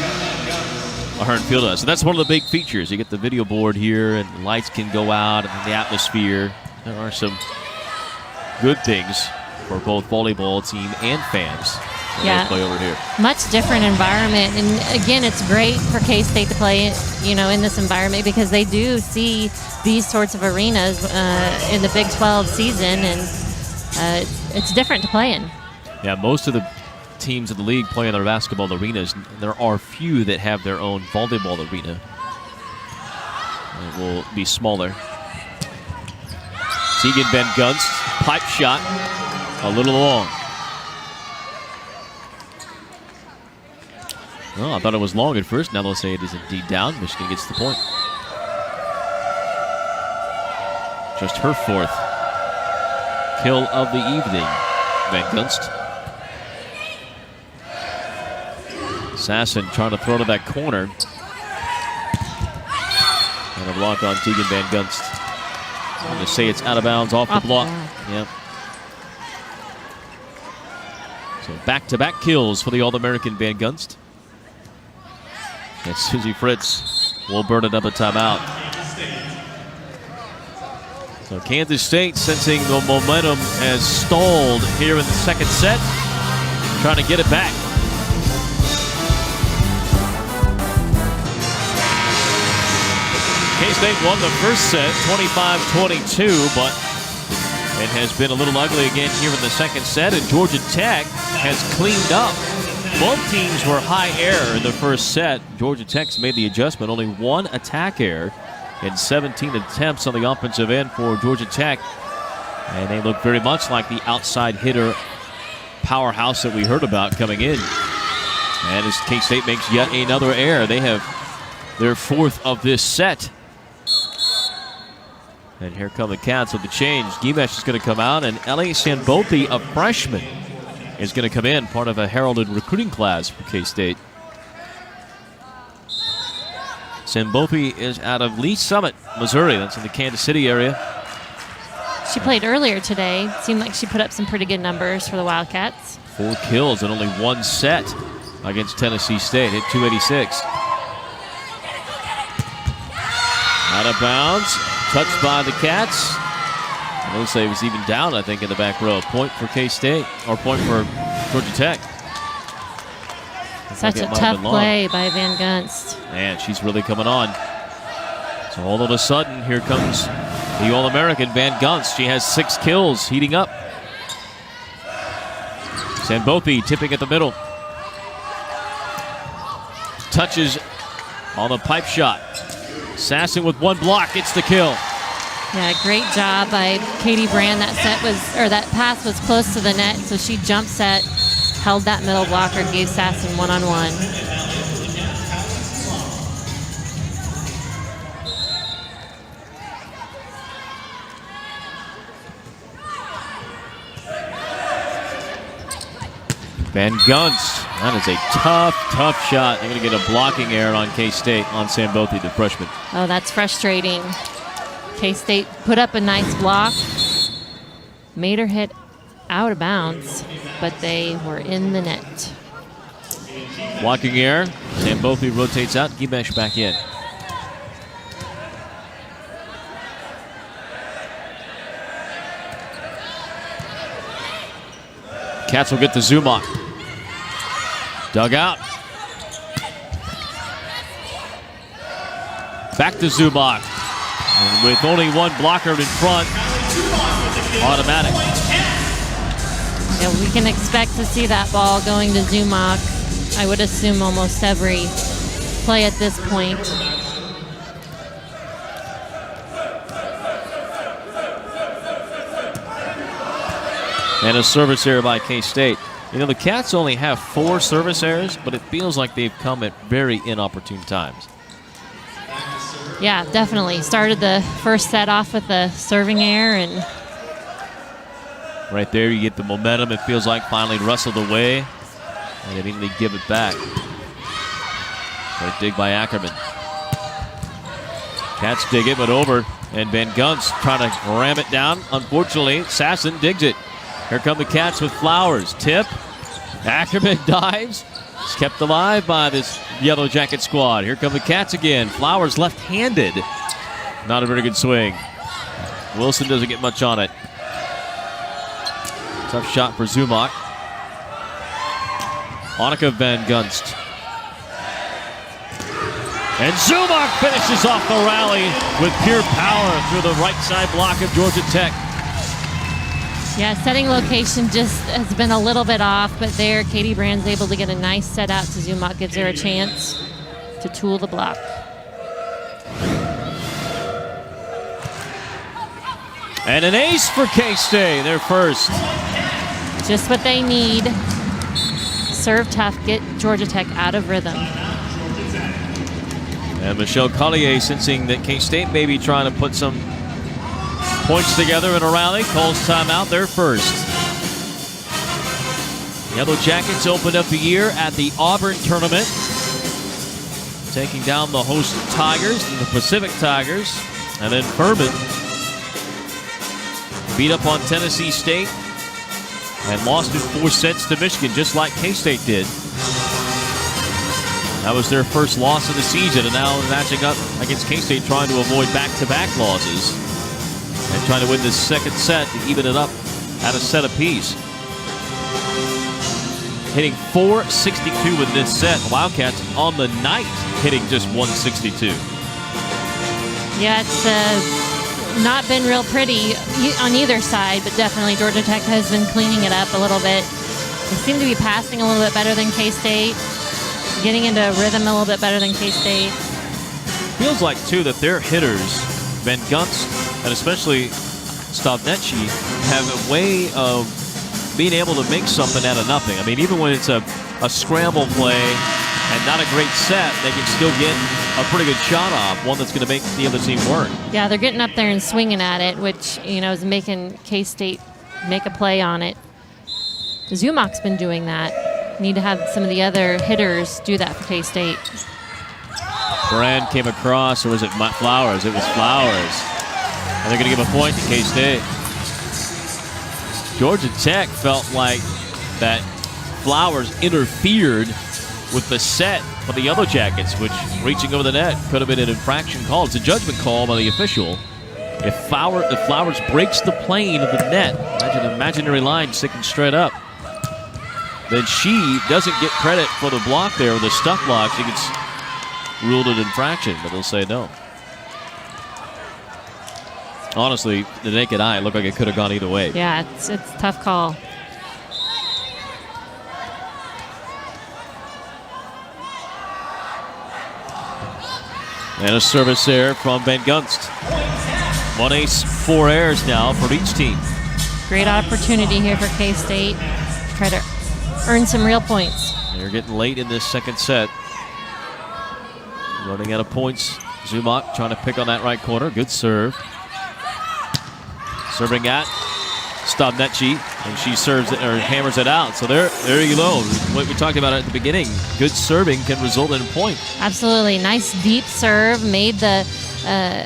Ahern Fieldhouse. So that's one of the big features. You get the video board here, and lights can go out, and the atmosphere. There are some good things for both volleyball team and fans when they play over here. Much different environment, and again, it's great for K-State to play, in this environment because they do see these sorts of arenas in the Big 12 season, and it's different to play in. Yeah, most of the teams in the league play in their basketball arenas. There are few that have their own volleyball arena. It will be smaller. Tegan Van Gunst, pipe shot, a little long. Oh, I thought it was long at first. Now they'll say it is indeed down. Michigan gets the point. Just her 4th kill of the evening, Van Gunst. Sasson trying to throw to that corner. And a block on Tegan Van Gunst. I'm going to say it's out of bounds off the block. Yep. So back-to-back kills for the All-American Van Gunst. And Susie Fritz will burn another timeout. So Kansas State sensing the momentum has stalled here in the second set. Trying to get it back. K-State won the first set, 25-22, but it has been a little ugly again here in the second set, and Georgia Tech has cleaned up. Both teams were high error in the first set. Georgia Tech's made the adjustment, only one attack error in 17 attempts on the offensive end for Georgia Tech. And they look very much like the outside hitter powerhouse that we heard about coming in. And as K-State makes yet another error, they have their fourth of this set. And here come the Cats with the change. Gimesh is going to come out, and Ellie Sanbothi, a freshman, is going to come in, part of a heralded recruiting class for K-State. Sanbothi is out of Lee Summit, Missouri. That's in the Kansas City area. She played earlier today. Seemed like she put up some pretty good numbers for the Wildcats. 4 kills in only one set against Tennessee State. Hit 286. Out of bounds. Touched by the Cats. I would say it was even down, I think, in the back row. Point for K-State, or point for Georgia Tech. Such a tough play by Van Gunst. Man, she's really coming on. So all of a sudden, here comes the All-American Van Gunst. She has 6 kills, heating up. Sanbothi tipping at the middle. Touches on the pipe shot. Sasson with one block gets the kill. Yeah, great job by Katie Brand. That pass was close to the net, so she jump set, held that middle blocker, gave Sasson one-on-one. Van Gunst, that is a tough shot. They're going to get a blocking error on K-State on Sanbothi, the freshman. Oh, that's frustrating. K-State put up a nice block, made her hit out of bounds, but they were in the net. Blocking error. Sanbothi rotates out. Gimesh back in. Cats will get the Zumach. Dug out. Back to Zumach. And with only one blocker in front, automatic. Yeah, we can expect to see that ball going to Zumach. I would assume almost every play at this point. And a service error by K-State. You know, the Cats only have 4 service errors, but it feels like they've come at very inopportune times. Yeah, definitely. Started the first set off with a serving error, and right there you get the momentum. It feels like finally wrestled away, and they immediately give it back. Great dig by Ackerman. Cats dig it, but over, and Van Gunst trying to ram it down. Unfortunately, Sasson digs it. Here come the Cats with Flowers. Tip. Ackerman dives. It's kept alive by this Yellow Jacket squad. Here come the Cats again. Flowers left-handed. Not a very good swing. Wilson doesn't get much on it. Tough shot for Zumach. Annika Van Gunst. And Zumach finishes off the rally with pure power through the right side block of Georgia Tech. yeah, setting location just has been a little bit off, but there Katie Brand's able to get a nice set out to Zumach, gives her a chance to tool the block. And an ace for K-State, their first. Just what they need. Serve tough, get Georgia Tech out of rhythm. And Michelle Collier, sensing that K-State may be trying to put some points together in a rally, calls timeout, their first. Yellow Jackets opened up the year at the Auburn tournament, taking down the host Tigers and the Pacific Tigers. And then Furman beat up on Tennessee State and lost in 4 sets to Michigan, just like K-State did. That was their first loss of the season, and now matching up against K-State, trying to avoid back-to-back losses and trying to win this second set to even it up at a set apiece. Hitting 462 in this set. Wildcats on the night hitting just 162. Yeah, it's not been real pretty on either side, but definitely Georgia Tech has been cleaning it up a little bit. They seem to be passing a little bit better than K-State, getting into a rhythm a little bit better than K-State. Feels like, too, that their hitters, Van Gunst and especially Stavnetchi, have a way of being able to make something out of nothing. I mean, even when it's a scramble play and not a great set, they can still get a pretty good shot off, one that's going to make the other team work. Yeah, they're getting up there and swinging at it, which, is making K-State make a play on it. Zumach's been doing that. Need to have some of the other hitters do that for K-State. Brand came across, or was it Flowers? It was Flowers. And they're going to give a point to K-State. Georgia Tech felt like that Flowers interfered with the set for the Yellow Jackets, which reaching over the net could have been an infraction call. It's a judgment call by the official. If Flowers breaks the plane of the net, imagine an imaginary line sticking straight up, then she doesn't get credit for the block there, or the stuff block. She gets ruled an infraction, but they'll say no. Honestly, the naked eye, it looked like it could have gone either way. Yeah, it's a tough call. And a service there from Van Gunst. 1 ace, 4 errors now for each team. Great opportunity here for K-State. Try to earn some real points. They're getting late in this second set. Running out of points. Zumach trying to pick on that right corner. Good serve. Serving at Stavnetchi, and she serves it, or hammers it out. So there you go. What we talked about at the beginning, good serving can result in a point. Absolutely. Nice deep serve. Made the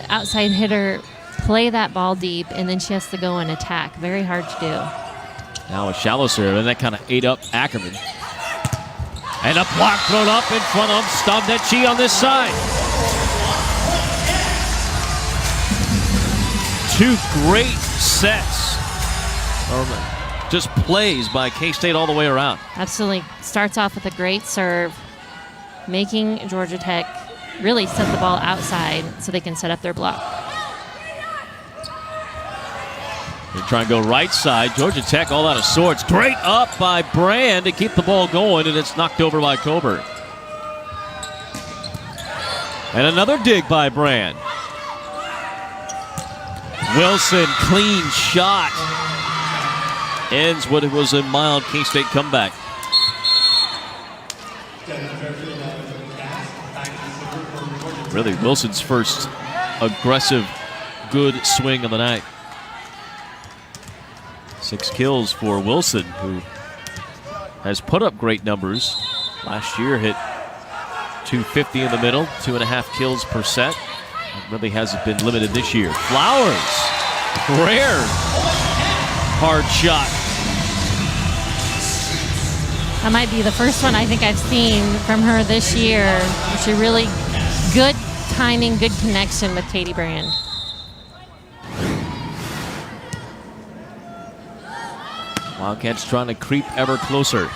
outside hitter play that ball deep, and then she has to go and attack. Very hard to do. Now a shallow serve, and that kind of ate up Ackerman. And a block thrown up in front of Stavnetchi on this side. Two great sets, or just plays by K-State all the way around. Absolutely. Starts off with a great serve, making Georgia Tech really set the ball outside so they can set up their block. They try and go right side. Georgia Tech all out of sorts. Great up by Brand to keep the ball going, and it's knocked over by Coburn. And another dig by Brand. Wilson, clean shot. Ends what it was a mild K-State comeback. Really, Wilson's first aggressive, good swing of the night. 6 kills for Wilson, who has put up great numbers. Last year hit .250 in the middle, 2.5 kills per set. It really hasn't been limited this year. Flowers, rare, hard shot. That might be the first one I think I've seen from her this year. She really good timing, good connection with Katie Brand. Wildcats trying to creep ever closer.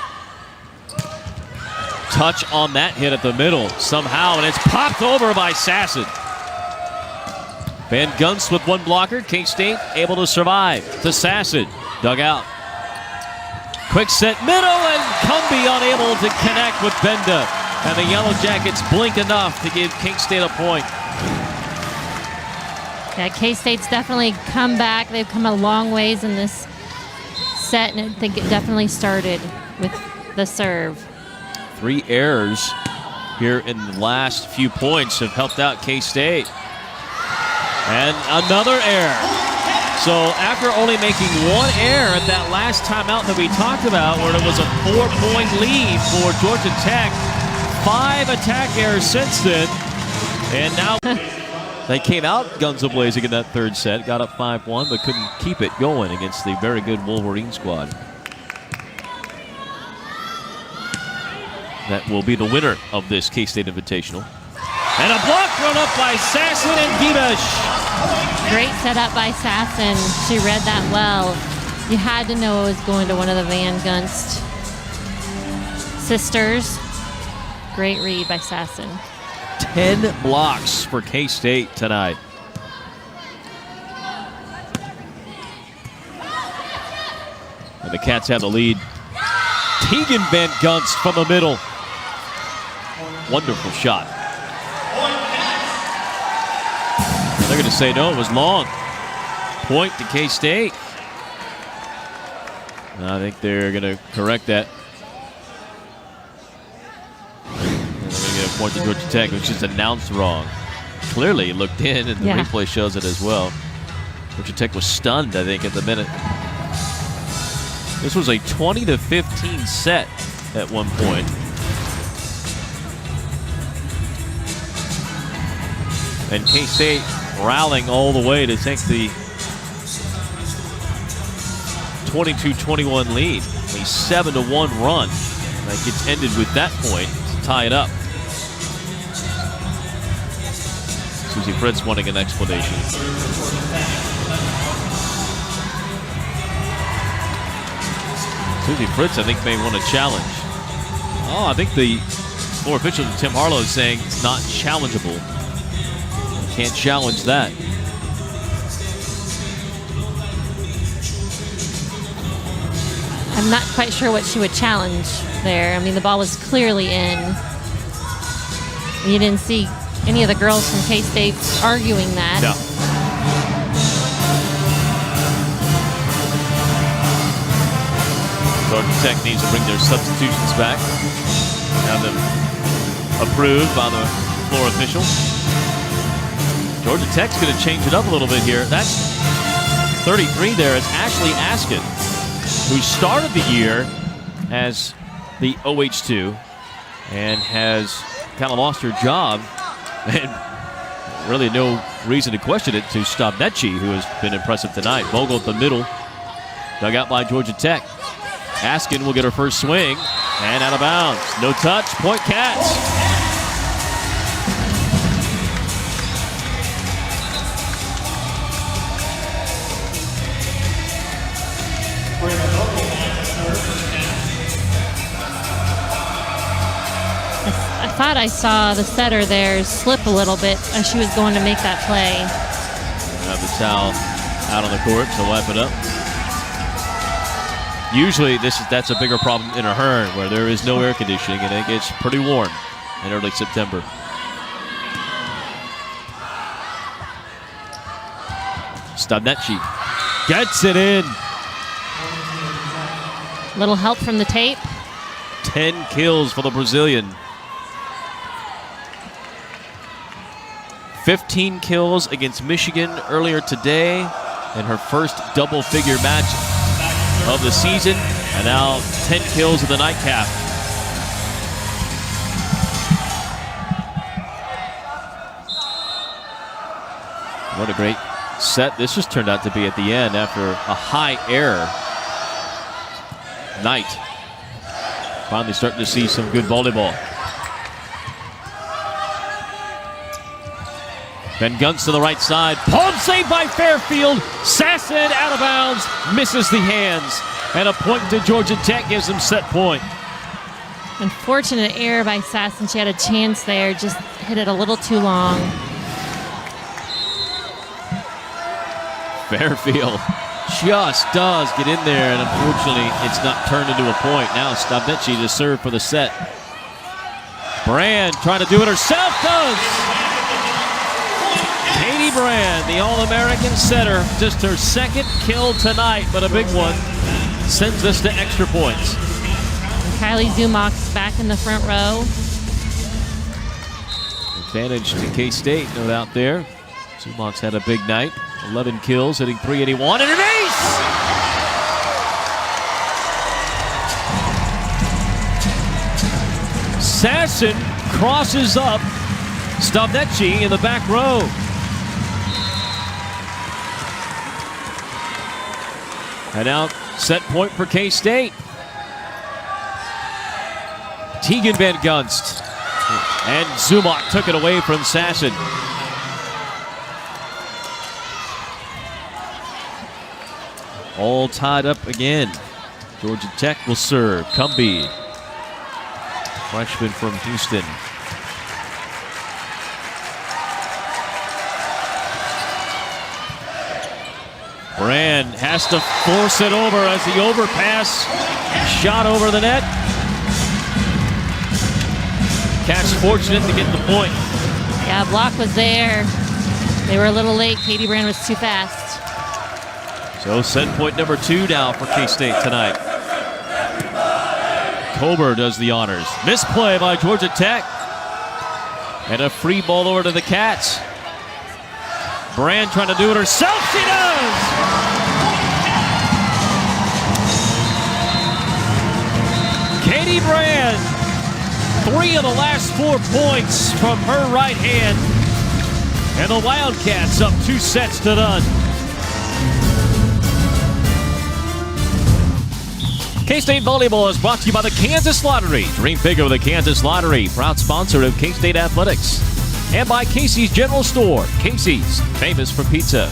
Touch on that hit at the middle somehow, and it's popped over by Sasson. Van Gunst with one blocker. K-State able to survive. To Sasson. Dug out. Quick set middle, and Cumbie unable to connect with Benda. And the Yellow Jackets blink enough to give K-State a point. Yeah, K-State's definitely come back. They've come a long ways in this set, and I think it definitely started with the serve. 3 errors here in the last few points have helped out K-State. And another error. So after only making 1 error at that last timeout that we talked about, where it was a 4-point lead for Georgia Tech, 5 attack errors since then, and now they came out guns a-blazing in that third set, got up 5-1, but couldn't keep it going against the very good Wolverine squad. That will be the winner of this K-State Invitational. And a block thrown up by Sasson and Gibesh. Great setup by Sasson. She read that well. You had to know it was going to one of the Van Gunst sisters. Great read by Sasson. 10 blocks for K-State tonight. And the Cats have the lead. Tegan Van Gunst from the middle. Wonderful shot. They're going to say no, it was long. Point to K-State. I think they're going to correct that. And they're going to get a point to Georgia Tech, which is announced wrong. Clearly looked in, and the replay shows it as well. Georgia Tech was stunned, I think, at the minute. This was a 20-15 set at one point. And K-State rallying all the way to take the 22-21 lead. A 7-1 run. That gets ended with that point to tie it up. Susie Fritz wanting an explanation. Susie Fritz, I think, may want a challenge. Oh, I think the floor official, Tim Harlow, is saying it's not challengeable. Can't challenge that. I'm not quite sure what she would challenge there. I mean, the ball was clearly in. You didn't see any of the girls from K-State arguing that. No. Georgia Tech needs to bring their substitutions back. Have them approved by the floor official. Georgia Tech's going to change it up a little bit here. That's 33 there is Ashley Askin, who started the year as the OH2 and has kind of lost her job. And really no reason to question it to Stavnetchi, who has been impressive tonight. Vogel at the middle, dug out by Georgia Tech. Askin will get her first swing and out of bounds. No touch, point Cats. I thought I saw the setter there slip a little bit as she was going to make that play. Have the towel out on the court to wipe it up. Usually that's a bigger problem in Ahern, where there is no air conditioning and it gets pretty warm in early September. Stavnetchi gets it in. Little help from the tape. 10 kills for the Brazilian. 15 kills against Michigan earlier today in her first double-figure match of the season, and now 10 kills in the nightcap. What a great set this just turned out to be at the end after a high error night. Finally starting to see some good volleyball. Van Gunst to the right side. Palm save by Fairfield. Sasson out of bounds. Misses the hands. And a point to Georgia Tech gives them set point. Unfortunate error by Sasson. She had a chance there. Just hit it a little too long. Fairfield just does get in there, and unfortunately it's not turned into a point. Now Stavnetchi to serve for the set. Brand trying to do it herself. Does. Katie Brand, the All-American setter, just her second kill tonight, but a big one. Sends us to extra points. And Kylie Zumach's back in the front row. Advantage to K-State, no doubt there. Zumach's had a big night. 11 kills, hitting .381, and an ace! Sasson crosses up Stavnetchi in the back row. And now set point for K-State. Tegan Van Gunst. And Zumach took it away from Sasson. All tied up again. Georgia Tech will serve. Cumbie, freshman from Houston. Brand has to force it over as the overpass shot over the net. Cats fortunate to get the point. Yeah, block was there. They were a little late. Katie Brand was too fast. So set point number 2 now for K-State tonight. Kober does the honors. Misplay by Georgia Tech. And a free ball over to the Cats. Brand trying to do it herself. She does! Katie Brand, 3 of the last 4 points from her right hand. And the Wildcats up 2 sets to none. K-State Volleyball is brought to you by the Kansas Lottery. Dream bigger with the Kansas Lottery. Proud sponsor of K-State Athletics. And by Casey's General Store. Casey's, famous for pizza.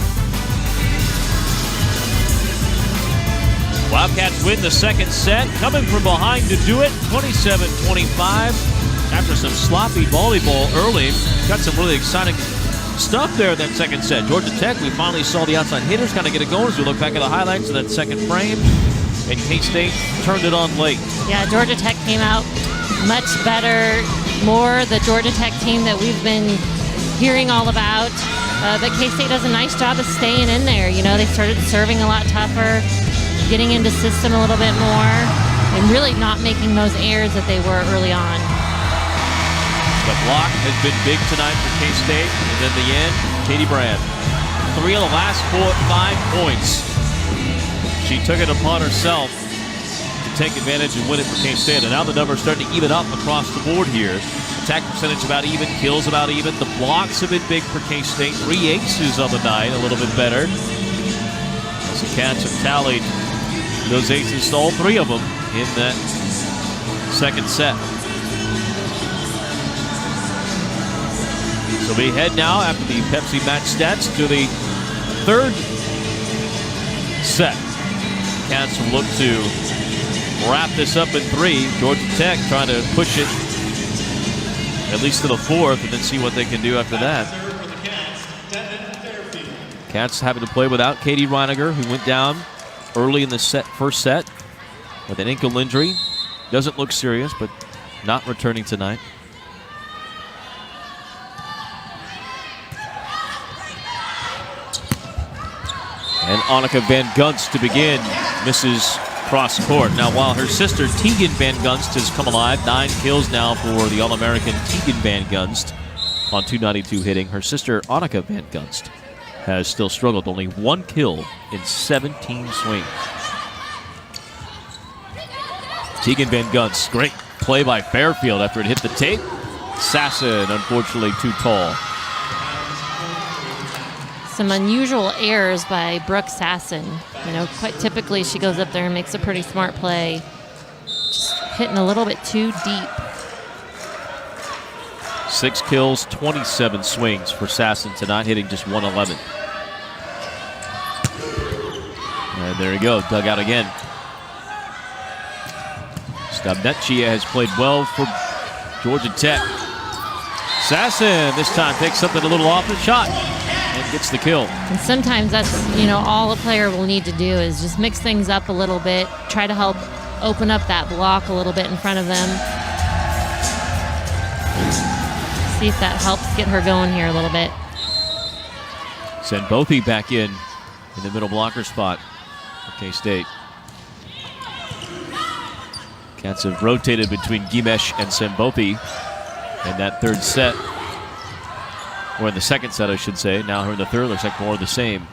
Wildcats win the second set. Coming from behind to do it, 27-25. After some sloppy volleyball early, got some really exciting stuff there in that second set. Georgia Tech, we finally saw the outside hitters kind of get it going as we look back at the highlights of that second frame. And K-State turned it on late. Yeah, Georgia Tech came out much better, more the Georgia Tech team that we've been hearing all about. But K-State does a nice job of staying in there. You know, they started serving a lot tougher, getting into system a little bit more, and really not making those errors that they were early on. The block has been big tonight for K-State. And in the end, Katie Brand. 3 of the last 5 points. She took it upon herself to take advantage and win it for K-State. And now the numbers starting to even up across the board here. Attack percentage about even, kills about even. The blocks have been big for K-State. 3 aces on the night, a little bit better. As the Cats have tallied those aces, all 3 of them in that second set. So we head now after the Pepsi match stats to the third set. Cats will look to wrap this up in 3. Georgia Tech trying to push it at least to the 4th and then see what they can do after that. Cats having to play without Katie Reiniger, who went down early in the first set with an ankle injury. Doesn't look serious, but not returning tonight. And Annika Van Gunst to begin, misses cross court. Now, while her sister Tegan Van Gunst has come alive, 9 kills now for the All-American Tegan Van Gunst on .292 hitting. Her sister Annika Van Gunst has still struggled, only 1 kill in 17 swings. Tegan Van Gunst, great play by Fairfield after it hit the tape. Sasson, unfortunately, too tall. Some unusual errors by Brooke Sasson. You know, quite typically she goes up there and makes a pretty smart play. Just hitting a little bit too deep. 6 kills, 27 swings for Sasson tonight, hitting just 111. And there you go, dug out again. Stabnetchia has played well for Georgia Tech. Sasson this time takes something a little off the shot and gets the kill. And sometimes that's, you know, all a player will need to do is just mix things up a little bit, try to help open up that block a little bit in front of them. See if that helps get her going here a little bit. Send Bothie back in the middle blocker spot for K-State. Cats have rotated between Gimesh and Sembopi in that third set. Or in the second set, I should say. Now here in the third, looks like more of the same.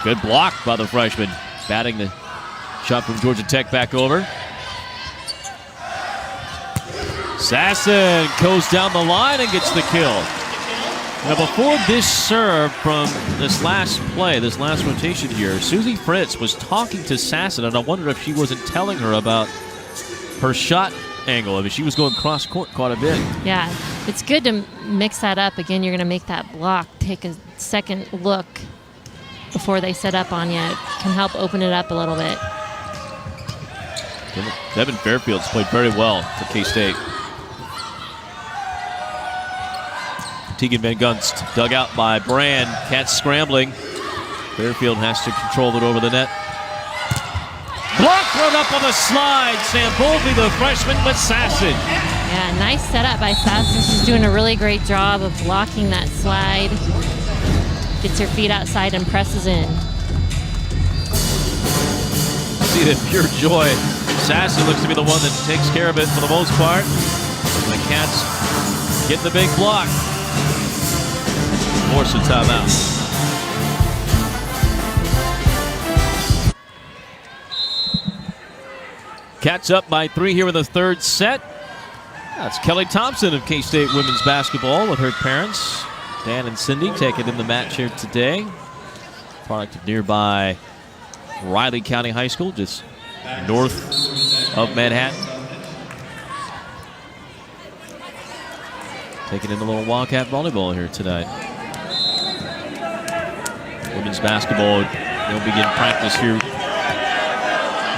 Good block by the freshman. Batting the shot from Georgia Tech back over. Sasson goes down the line and gets the kill. Now before this serve from this last play, this last rotation here, Susie Fritz was talking to Sasson, and I wondered if she wasn't telling her about her shot angle. I mean, she was going cross court quite a bit. Yeah, it's good to mix that up. Again, you're going to make that block take a second look before they set up on you. It can help open it up a little bit. Devin Fairfield's played very well for K-State. Tegan Van Gunst dug out by Brand. Cats scrambling. Fairfield has to control it over the net. Block thrown up on the slide. Sam Bolby, the freshman, with Sasson. Yeah, nice setup by Sasson. She's doing a really great job of blocking that slide. Gets her feet outside and presses in. See the pure joy. Sasson looks to be the one that takes care of it for the most part. And the Cats get the big block. Force a timeout. Cats up by 3 here in the third set. That's Kelly Thompson of K-State women's basketball with her parents, Dan and Cindy, taking in the match here today. Product of nearby Riley County High School, just north of Manhattan. Taking in a little Wildcat volleyball here tonight. Women's basketball will begin practice here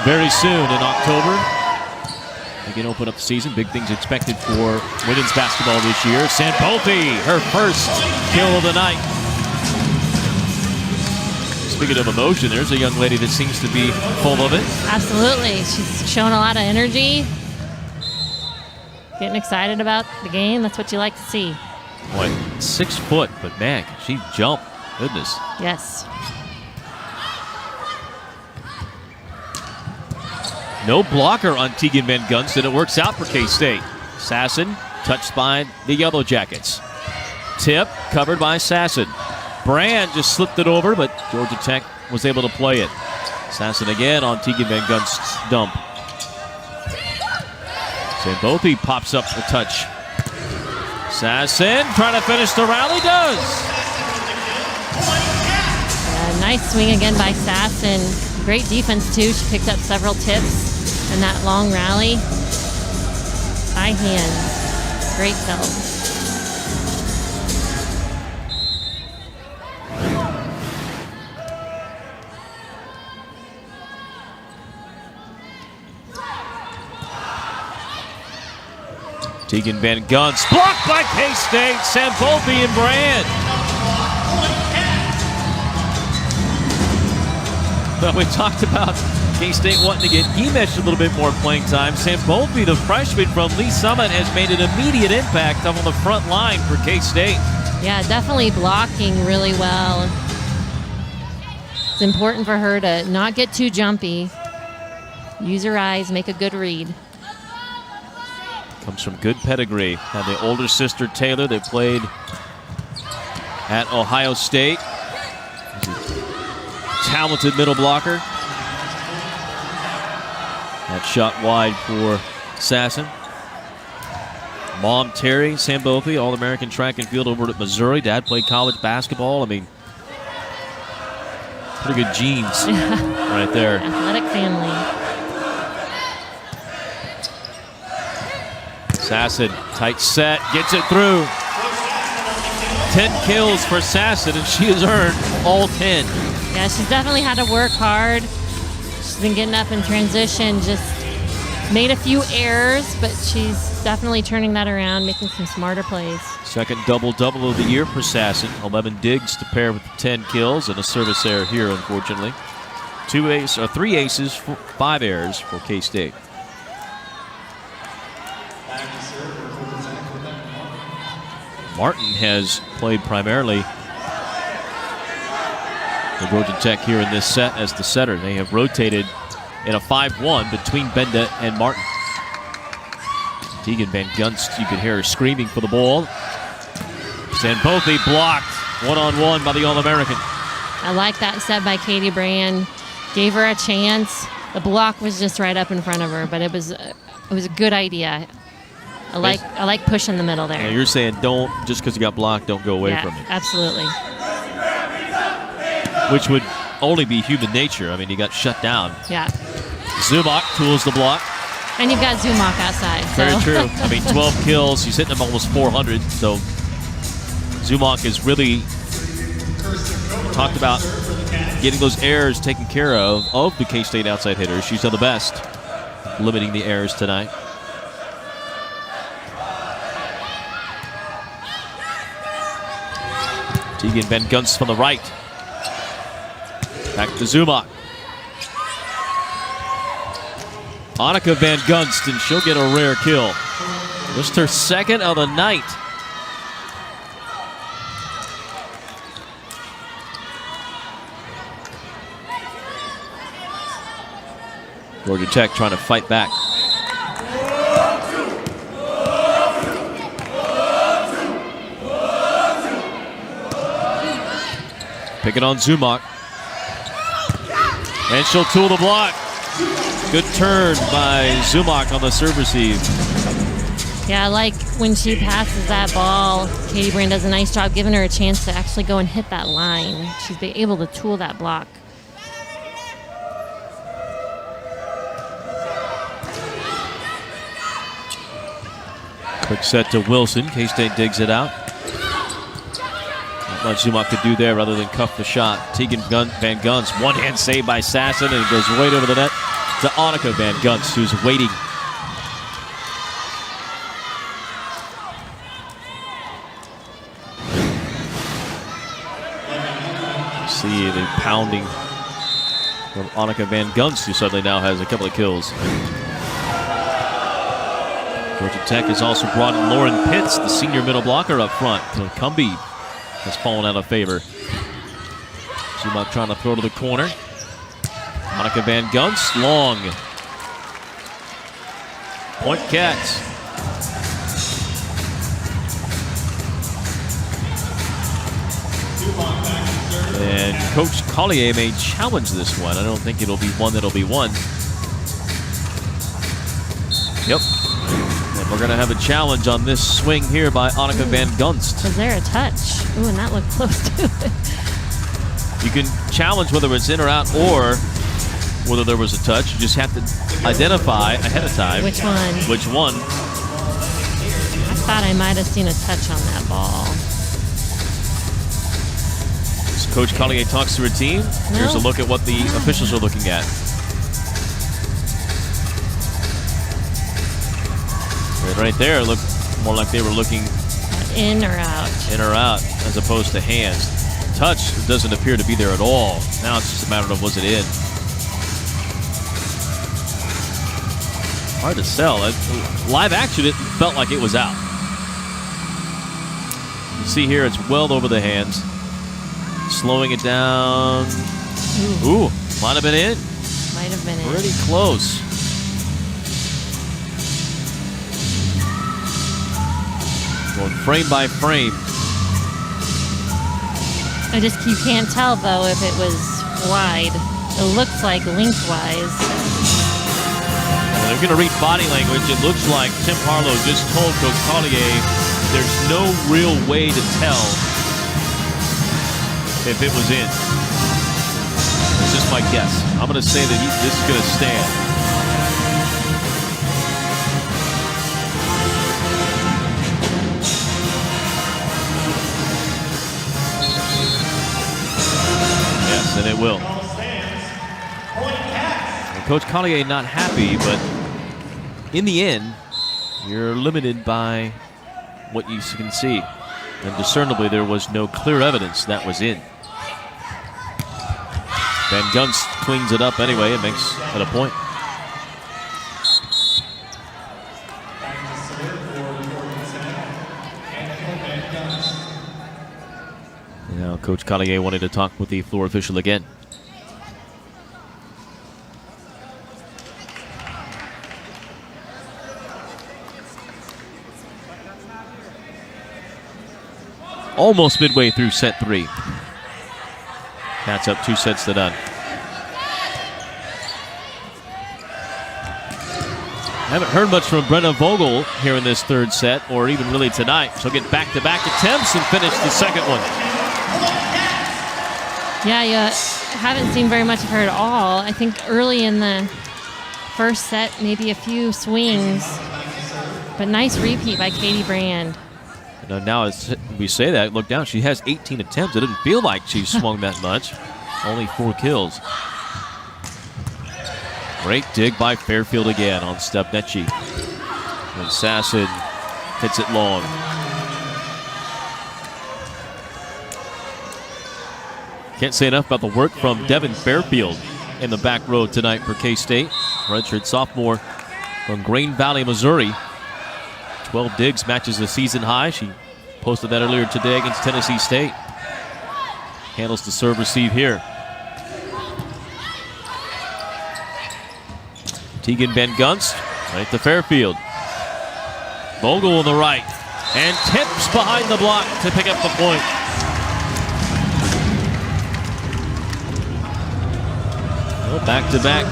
very soon in October. They can open up the season. Big things expected for women's basketball this year. Sanpolfi, her first kill of the night. Speaking of emotion, there's a young lady that seems to be full of it. Absolutely. She's showing a lot of energy. Getting excited about the game. That's what you like to see. Boy, 6 foot, but man, can she jump. Goodness. Yes. No blocker on Tegan Van Gunst, it works out for K-State. Sasson touched by the Yellow Jackets. Tip covered by Sasson. Brand just slipped it over, but Georgia Tech was able to play it. Sasson again on Tegan Van Gunst's dump. Sanpolfi pops up the touch. Sasson trying to finish the rally, does. Nice swing again by Sasson. Great defense too. She picked up several tips in that long rally. High hands. Great kill. Tegan Van Gunst blocked by K-State. Sanpolfi and Brand. But we talked about K-State wanting to get Gimesh a little bit more playing time. Sanpolfi, the freshman from Lee Summit, has made an immediate impact up on the front line for K-State. Yeah, definitely blocking really well. It's important for her to not get too jumpy. Use her eyes, make a good read. Comes from good pedigree. Had the older sister Taylor that played at Ohio State. Talented middle blocker. That shot wide for Sasson. Mom Terry Sanpolfi, All-American track and field over at Missouri. Dad played college basketball. I mean, pretty good genes right there. Athletic family. Sasson, tight set, gets it through. 10 kills for Sasson, and she has earned all 10. Yeah, she's definitely had to work hard. She's been getting up in transition, just made a few errors, but she's definitely turning that around, making some smarter plays. Second double-double of the year for Sasson. 11 digs to pair with 10 kills, and a service error here, unfortunately. 3 aces, 5 errors for K-State. Martin has played primarily for Georgia Tech here in this set as the setter. They have rotated in a 5-1 between Benda and Martin. Tegan Van Gunst, you can hear her screaming for the ball. Sanpolfi blocked one-on-one by the All-American. I like that set by Katie Brand. Gave her a chance. The block was just right up in front of her, but it was a good idea. I like pushing the middle there. Yeah, you're saying don't, just because you got blocked, don't go away from it. Absolutely. Which would only be human nature. I mean, he got shut down. Yeah. Zumach tools the block. And you've got Zumach outside. Very true. I mean, 12 kills. He's hitting them almost 400. So Zumach is really talked about getting those errors taken care of the K-State outside hitters. She's done the best limiting the errors tonight. Tegan Van Gunst from the right. Back to Zumach. Annika Van Gunst, and she'll get a rare kill. Just her second of the night. Georgia Tech trying to fight back. Pick it on Zumach. And she'll tool the block. Good turn by Zumach on the serve receive. Yeah, I like when she passes that ball. Katie Brand does a nice job giving her a chance to actually go and hit that line. She's been able to tool that block. Quick set to Wilson. K-State digs it out. Not much Zumach could do there rather than cuff the shot. Tegan Van Gunst, one-hand save by Sasson, and it goes right over the net to Annika Van Gunst, who's waiting. See the pounding from Annika Van Gunst, who suddenly now has a couple of kills. Georgia Tech has also brought in Lauren Pitts, the senior middle blocker up front. So Cumbie has fallen out of favor. Zumach trying to throw to the corner. Annika Van Gunst, long. Point Cats. And Coach Collier may challenge this one. I don't think it'll be one that'll be won. Yep. And we're going to have a challenge on this swing here by Annika Van Gunst. Was there a touch? Ooh, and that looked close to it. You can challenge whether it's in or out or whether there was a touch. You just have to identify ahead of time. Which one? Which one. I thought I might have seen a touch on that ball. As Coach Collier talks to her team, here's a look at what the officials are looking at. And right there, it looked more like they were looking in or out. In or out, as opposed to hands. Touch doesn't appear to be there at all. Now it's just a matter of was it in. Hard to tell. Live action, it felt like it was out. You see here, it's well over the hands. Slowing it down. Ooh, might have been in. Might have been in. Pretty close. Going frame by frame. You can't tell though if it was wide. It looks like lengthwise. They're going to read body language. It looks like Tim Harlow just told Coach Collier there's no real way to tell if it was in. It's just my guess. I'm going to say that this is going to stand. And it will. And Coach Collier not happy, but in the end, you're limited by what you can see. And discernibly, there was no clear evidence that was in. Van Gunst cleans it up anyway and makes it a point. Now, Coach Collier wanted to talk with the floor official again. Almost midway through set 3. Cats up 2 sets to none. Haven't heard much from Brenna Vogel here in this third set, or even really tonight. She'll get back-to-back attempts and finish the second one. Yeah, you haven't seen very much of her at all. I think early in the first set, maybe a few swings. But nice repeat by Katie Brand. Now as we say that, look down, she has 18 attempts. It didn't feel like she swung that much. Only 4 kills. Great dig by Fairfield again on Stepnetchi. And Sasson hits it long. Can't say enough about the work from Devin Fairfield in the back row tonight for K-State. Redshirt sophomore from Green Valley, Missouri. 12 digs, matches the season high. She posted that earlier today against Tennessee State. Handles the serve receive here. Tegan Van Gunst right to Fairfield. Vogel on the right. And tips behind the block to pick up the point. Well, back-to-back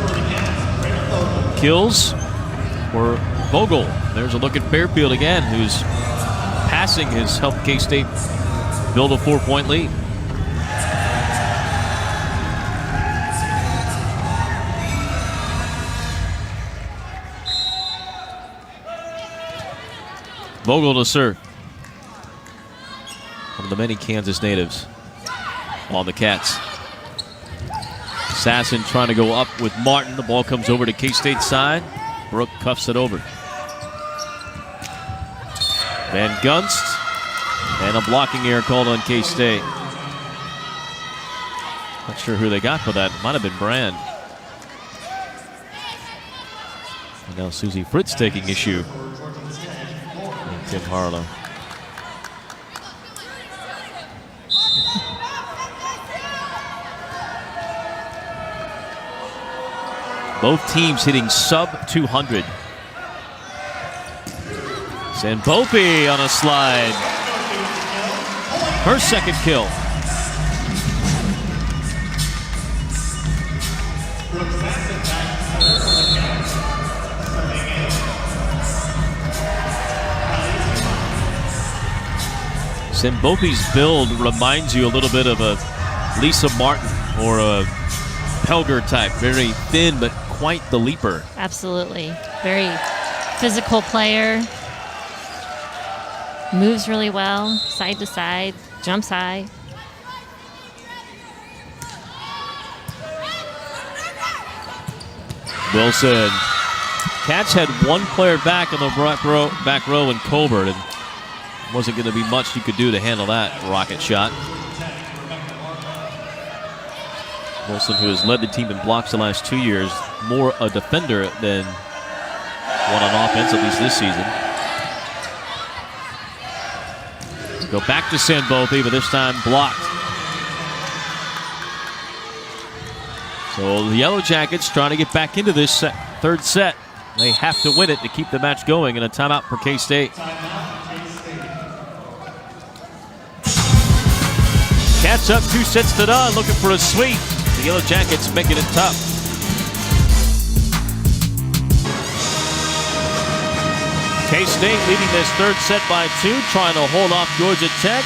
kills for Vogel. There's a look at Fairfield again, who's passing has helped K-State build a 4-point lead. Vogel to serve. One of the many Kansas natives on the Cats. Sasson trying to go up with Martin. The ball comes over to K-State side. Brooke cuffs it over. Van Gunst. And a blocking error called on K-State. Not sure who they got for that. Might have been Brand. And now Susie Fritz taking issue. And Tim Harlow. Both teams hitting sub 200. Sanbopi on a slide. Her second kill. Sanbopi's build reminds you a little bit of a Lisa Martin or a Pelger type. Very thin, but quite the leaper. Absolutely. Very physical player. Moves really well, side to side, jumps high. Wilson. Cats had one player back on the back row in Colbert, and wasn't going to be much you could do to handle that rocket shot. Wilson, who has led the team in blocks the last 2 years, more a defender than one on offense, at least this season. Go back to Sanbopi, but this time blocked. So the Yellow Jackets trying to get back into this third set. They have to win it to keep the match going, and a timeout for K-State. Cats up 2 sets to none, looking for a sweep. The Yellow Jackets making it tough. K-State leading this third set by 2, trying to hold off Georgia Tech.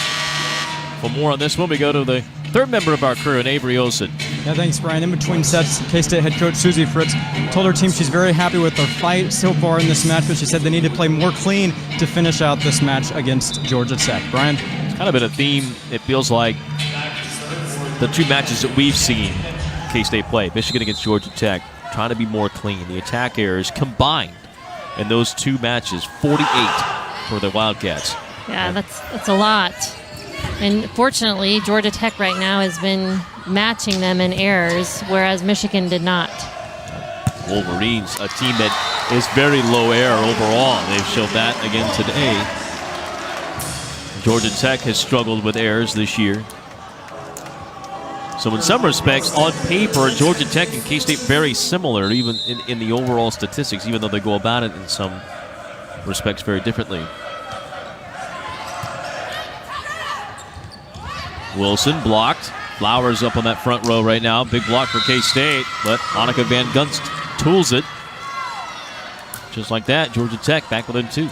For more on this one, we go to the third member of our crew, Avery Olson. Yeah, thanks, Brian. In between sets, K-State head coach Susie Fritz told her team she's very happy with their fight so far in this match, but she said they need to play more clean to finish out this match against Georgia Tech. Brian? It's kind of been a theme, it feels like, the 2 matches that we've seen K-State play. Michigan against Georgia Tech, trying to be more clean. The attack errors combined in those 2 matches, 48 for the Wildcats. Yeah, that's a lot. And fortunately, Georgia Tech right now has been matching them in errors, whereas Michigan did not. Wolverines, a team that is very low error overall. They've showed that again today. Georgia Tech has struggled with errors this year. So in some respects, on paper, Georgia Tech and K-State very similar, even in the overall statistics, even though they go about it in some respects very differently. Wilson blocked. Flowers up on that front row right now. Big block for K-State, but Monica Van Gunst tools it. Just like that, Georgia Tech back within 2.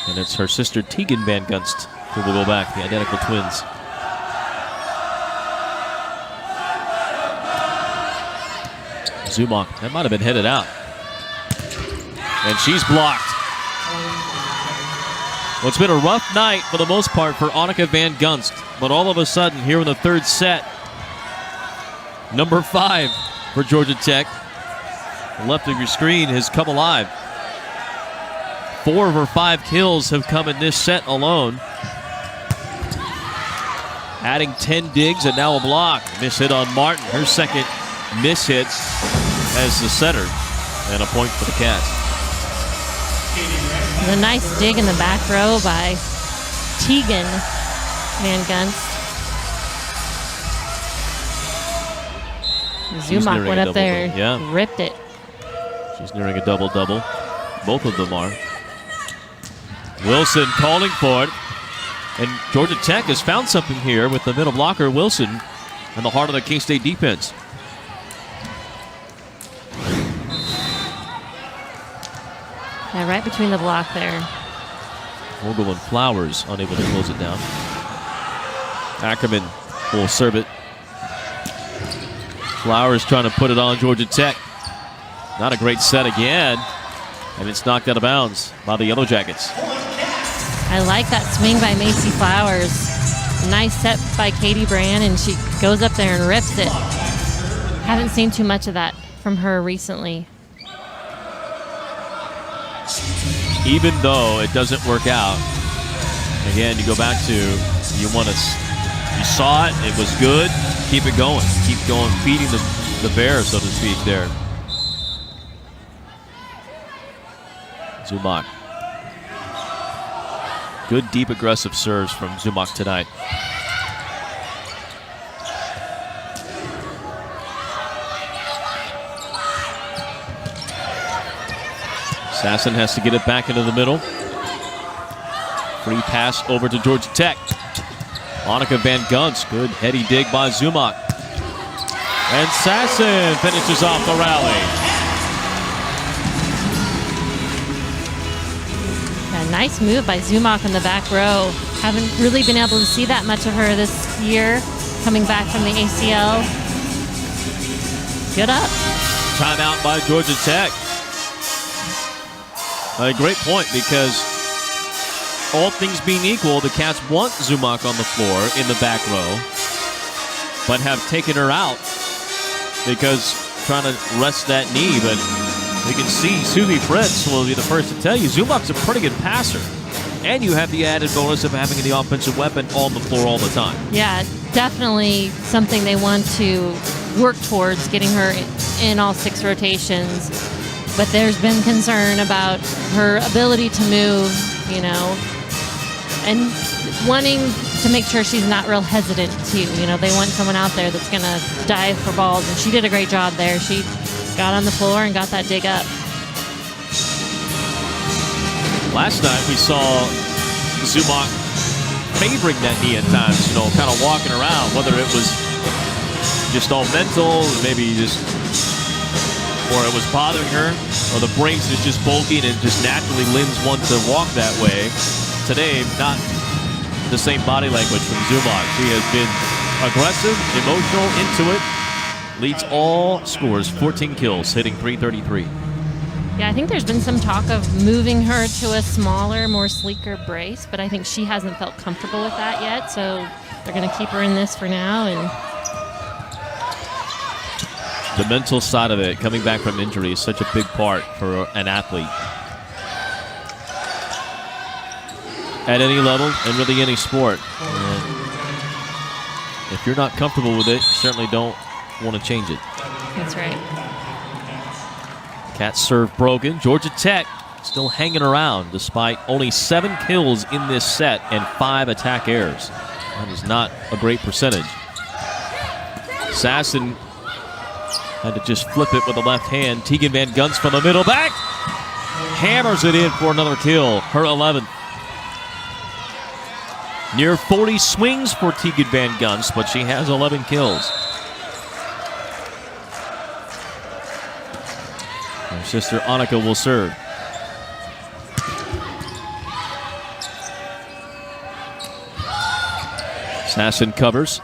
And it's her sister Tegan Van Gunst who will go back, the identical twins. Zumach, that might have been headed out. And she's blocked. Well, it's been a rough night for the most part for Annika Van Gunst, but all of a sudden here in the third set, number 5 for Georgia Tech, the left of your screen, has come alive. 4 of her 5 kills have come in this set alone. adding 10 digs and now a block. Miss hit on Martin. Her second miss hit as the setter. And a point for the Cats. The nice dig in the back row by Tegan Van Gunst. Zumock went up there, ripped it. She's nearing a double-double. Both of them are. Wilson calling for it. And Georgia Tech has found something here with the middle blocker, Wilson, in the heart of the K-State defense. Yeah, right between the block there. Vogel and Flowers unable to close it down. Ackerman will serve it. Flowers trying to put it on Georgia Tech. Not a great set again. And it's knocked out of bounds by the Yellow Jackets. I like that swing by Macy Flowers. Nice set by Katie Brand, and she goes up there and rips it. Haven't seen too much of that from her recently. Even though it doesn't work out, again, you go back to, you saw it, it was good, keep it going. Keep going, feeding the bear, so to speak, there. Zumock. Good, deep, aggressive serves from Zumock tonight. Sasson has to get it back into the middle. Free pass over to Georgia Tech. Monica Van Gunst, good heady dig by Zumock. And Sasson finishes off the rally. A nice move by Zumock in the back row. Haven't really been able to see that much of her this year, coming back from the ACL. Good up. Timeout by Georgia Tech. A great point, because all things being equal, the Cats want Zumock on the floor in the back row, but have taken her out because trying to rest that knee. But we can see Susie Fritz will be the first to tell you Zumock's a pretty good passer. And you have the added bonus of having the offensive weapon on the floor all the time. Yeah, definitely something they want to work towards, getting her in all 6 rotations. But there's been concern about her ability to move, you know, and wanting to make sure she's not real hesitant too. You know, they want someone out there that's going to dive for balls, and she did a great job there. She got on the floor and got that dig up. Last night we saw Zumock favoring that knee at times, you know, kind of walking around, whether it was just all mental, maybe just, or it was bothering her, or the brace is just bulky and it just naturally lends one to walk that way. Today, not the same body language from Zumock. She has been aggressive, emotional, into it. Leads all scores, 14 kills, hitting .333. Yeah, I think there's been some talk of moving her to a smaller, more sleeker brace, but I think she hasn't felt comfortable with that yet, so they're going to keep her in this for now. And the mental side of it, coming back from injury, is such a big part for an athlete. At any level, and really any sport. And if you're not comfortable with it, you certainly don't want to change it. That's right. Cats serve broken. Georgia Tech still hanging around despite only 7 kills in this set and 5 attack errors. That is not a great percentage. Sasson had to just flip it with the left hand. Tegan Van Gunst from the middle back. Hammers it in for another kill. Her 11th. Near 40 swings for Tegan Van Gunst, but she has 11 kills. Her sister Annika will serve. Sasson covers.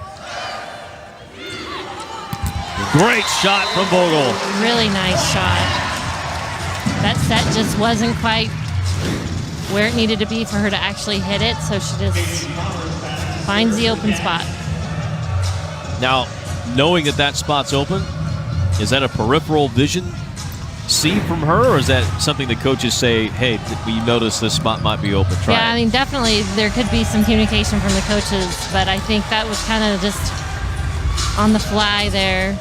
Great shot from Vogel. Really nice shot. That set just wasn't quite where it needed to be for her to actually hit it, so she just finds the open spot. Now, knowing that that spot's open, is that a peripheral vision see from her, or is that something the coaches say, hey, we noticed this spot might be open, try Yeah, it? I mean, definitely there could be some communication from the coaches, but I think that was kind of just on the fly there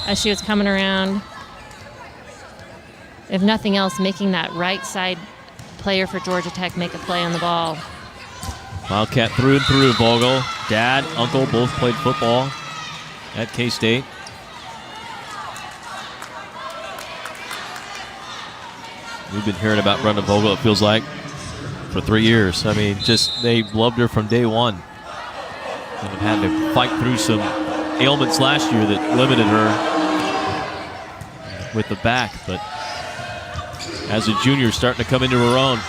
as she was coming around. If nothing else, making that right side player for Georgia Tech make a play on the ball. Wildcat through and through. Vogel, dad, uncle, both played football at K-State. We've been hearing about Brenda Vogel, it feels like, for 3 years. I mean, just they loved her from day one. And have had to fight through some ailments last year that limited her with the back. But as a junior, starting to come into her own.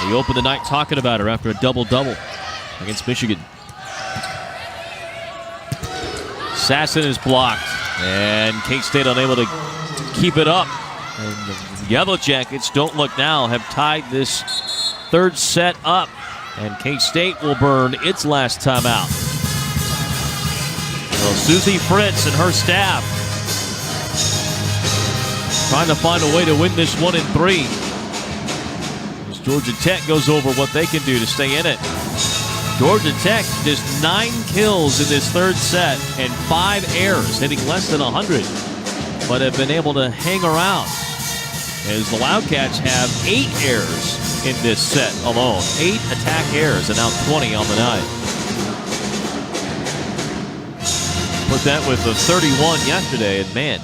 They opened the night talking about her after a double-double against Michigan. Sasson is blocked, and K-State unable to keep it up. And the Yellow Jackets, don't look now, have tied this third set up, and K-State will burn its last timeout. Well, Susie Fritz and her staff trying to find a way to win this 1 in 3. As Georgia Tech goes over what they can do to stay in it. Georgia Tech just 9 kills in this third set and 5 errors, hitting less than 100, but have been able to hang around. As the Wildcats have 8 errors in this set alone. 8 attack errors and now 20 on the night. Put that with the 31 yesterday, and man,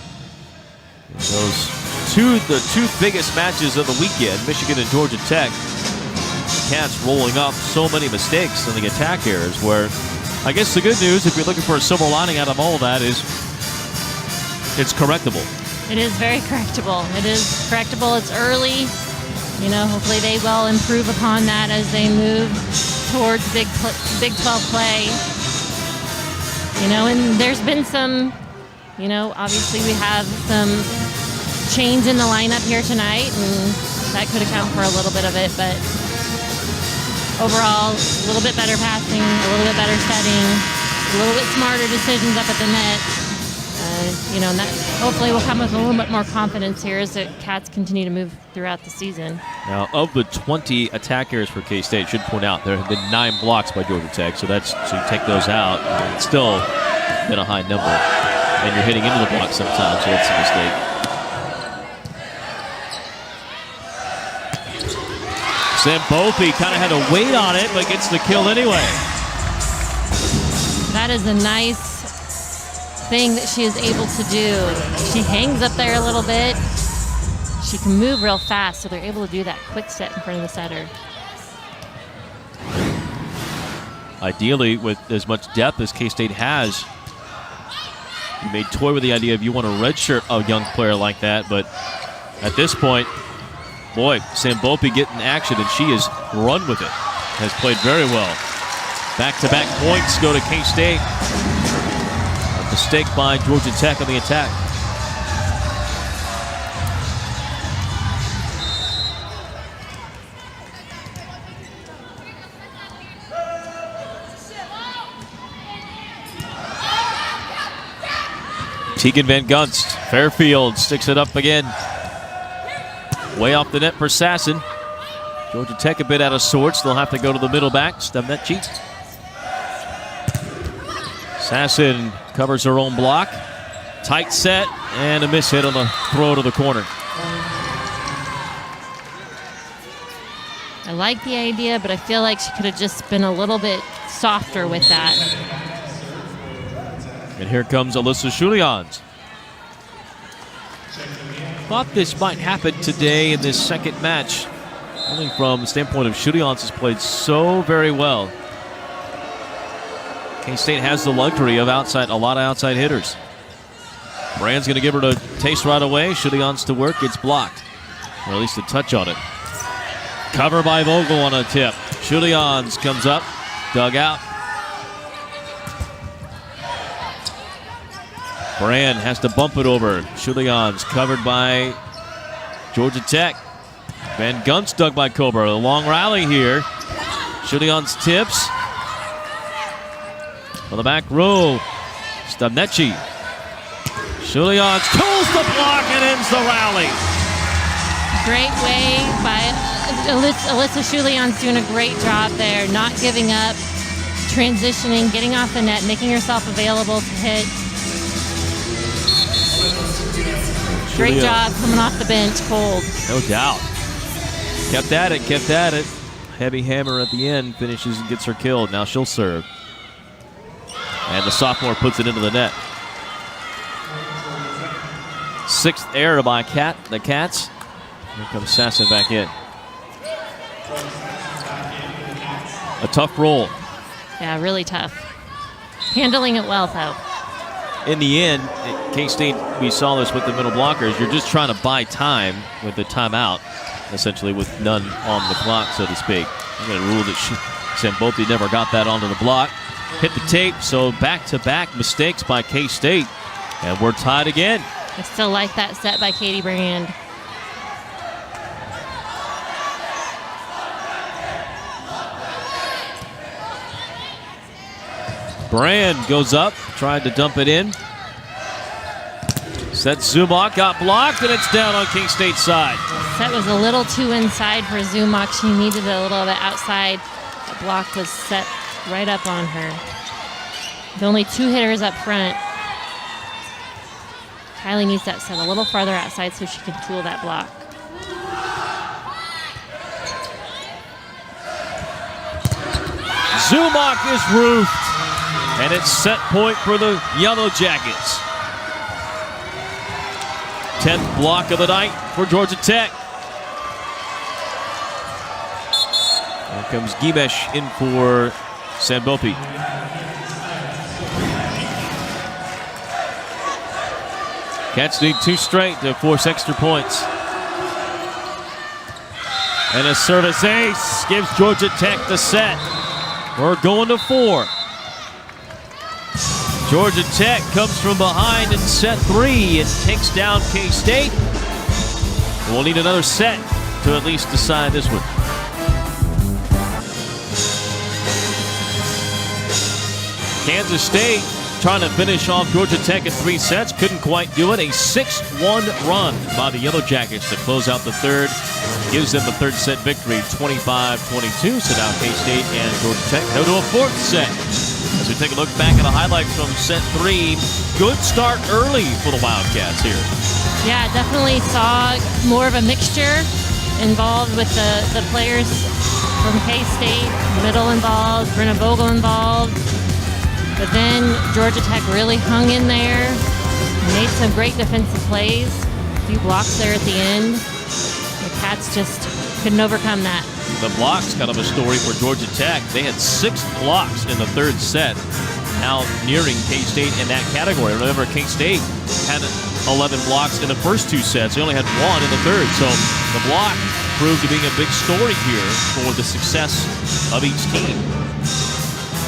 the two biggest matches of the weekend, Michigan and Georgia Tech, Cats rolling up so many mistakes in the attack errors, where I guess the good news, if you're looking for a silver lining out of all of that, is it's correctable. It is very correctable. It is correctable. It's early. You know, hopefully they will improve upon that as they move towards Big 12 play. You know, and there's been some, you know, obviously we have some change in the lineup here tonight, and that could account for a little bit of it, but overall, a little bit better passing, a little bit better setting, a little bit smarter decisions up at the net. You know, and that hopefully will come with a little bit more confidence here as the Cats continue to move throughout the season. Now, of the 20 attack errors for K-State, should point out there have been 9 blocks by Georgia Tech, so you take those out, it's still been a high number. And you're hitting into the block sometimes, so that's a mistake. Sambopi kind of had to wait on it, but gets the kill anyway. That is a nice thing that she is able to do. She hangs up there a little bit. She can move real fast, so they're able to do that quick set in front of the setter. Ideally, with as much depth as K-State has, you may toy with the idea if you want to redshirt a young player like that, but at this point, boy, Sambopi getting action, and she has run with it. Has played very well. Back-to-back points go to K-State. A mistake by Georgia Tech on the attack. Tegan Van Gunst, Fairfield sticks it up again. Way off the net for Sasson. Georgia Tech a bit out of sorts. They'll have to go to the middle back. Stamnetchi. Sasson covers her own block. Tight set and a miss hit on the throw to the corner. I like the idea, but I feel like she could have just been a little bit softer with that. And here comes Alyssa Schulians. Thought this might happen today in this second match. Only from the standpoint of Schulians has played so very well. K-State has the luxury of a lot of outside hitters. Brand's going to give her a taste right away. Schulians to work, gets blocked. Or at least a touch on it. Cover by Vogel on a tip. Schulians comes up, dug out. Brand has to bump it over. Schulians covered by Georgia Tech. Van Gunst dug by Cobra. A long rally here. Schulians tips. On the back row, Stamnetchi. Julians kills the block and ends the rally. Great way by Alyssa Julian's doing a great job there, not giving up, transitioning, getting off the net, making herself available to hit. Great job coming off the bench cold. No doubt. Kept at it, kept at it. Heavy hammer at the end, finishes and gets her killed. Now she'll serve. And the sophomore puts it into the net. 6th error by the Cats. Here comes Sasson back in. A tough roll. Yeah, really tough. Handling it well, though. In the end, at K-State, we saw this with the middle blockers. You're just trying to buy time with the timeout, essentially with none on the clock, so to speak. I'm going to rule that Sambopi never got that onto the block. Hit the tape, so back-to-back mistakes by K-State. And we're tied again. I still like that set by Katie Brand. Brand goes up, tried to dump it in. Set Zumach, got blocked, and it's down on K-State's side. Set was a little too inside for Zumach. She needed a little bit outside. The block was set right up on her. With only 2 hitters up front. Kylie needs that set a little farther outside so she can tool that block. Zumach is roofed. And it's set point for the Yellow Jackets. 10th block of the night for Georgia Tech. Here comes Gimesh in for Sambopi. Cats need 2 straight to force extra points. And a service ace gives Georgia Tech the set. We're going to 4. Georgia Tech comes from behind in set 3 and takes down K-State. We'll need another set to at least decide this one. Kansas State trying to finish off Georgia Tech in 3 sets. Couldn't quite do it. A 6-1 run by the Yellow Jackets to close out the third. Gives them the 3rd set victory, 25-22. So now K-State and Georgia Tech go to a 4th set. As we take a look back at the highlights from set 3, good start early for the Wildcats here. Yeah, definitely saw more of a mixture involved with the players from K-State, middle involved, Brenna Vogel involved. But then Georgia Tech really hung in there, made some great defensive plays, a few blocks there at the end. The Cats just couldn't overcome that. The blocks, kind of a story for Georgia Tech. They had 6 blocks in the 3rd set, now nearing K-State in that category. Remember, K-State had 11 blocks in the first 2 sets. They only had 1 in the 3rd. So the block proved to be a big story here for the success of each team.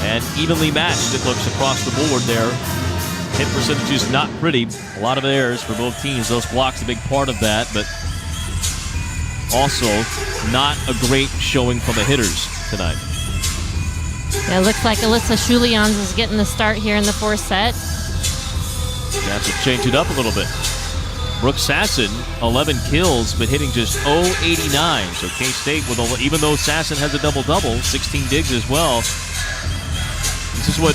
And evenly matched, it looks, across the board there. Hit percentages not pretty. A lot of errors for both teams. Those blocks a big part of that, but also not a great showing from the hitters tonight. Yeah, it looks like Alyssa Julians is getting the start here in the 4th set. That's to change it up a little bit. Brooke Sasson, 11 kills, but hitting just .089. So K-State, even though Sasson has a double-double, 16 digs as well. This is what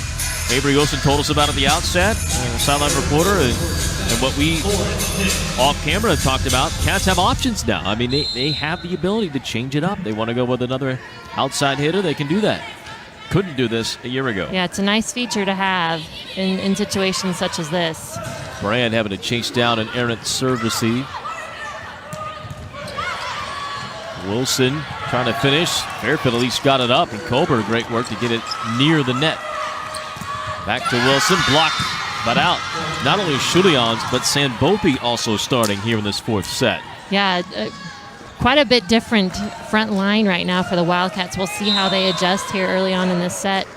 Avery Wilson told us about at the outset, sideline reporter, and what we off-camera talked about. Cats have options now. I mean, they have the ability to change it up. They want to go with another outside hitter, they can do that. Couldn't do this a year ago. Yeah, it's a nice feature to have in situations such as this. Brand having to chase down an errant serve receive. Wilson trying to finish. Fairfield at least got it up, and Colbert, great work to get it near the net. Back to Wilson, blocked, but out. Not only Julians, but Sambopi also starting here in this 4th set. Yeah, quite a bit different front line right now for the Wildcats. We'll see how they adjust here early on in this set.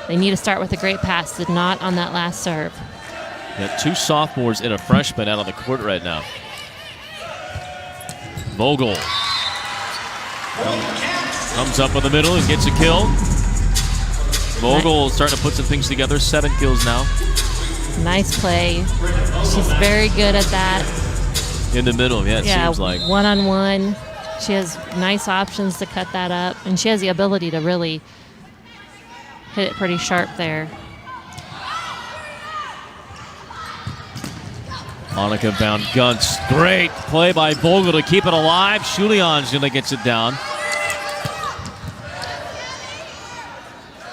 They need to start with a great pass, did not on that last serve. Got 2 sophomores and a freshman out on the court right now. Vogel comes up in the middle and gets a kill. Vogel starting to put some things together. 7 kills now. Nice play. She's very good at that. In the middle, yeah, it seems like. One-on-one. She has nice options to cut that up, and she has the ability to really hit it pretty sharp there. Annika Van Gunst. Great play by Vogel to keep it alive. Julian's gonna gets it down.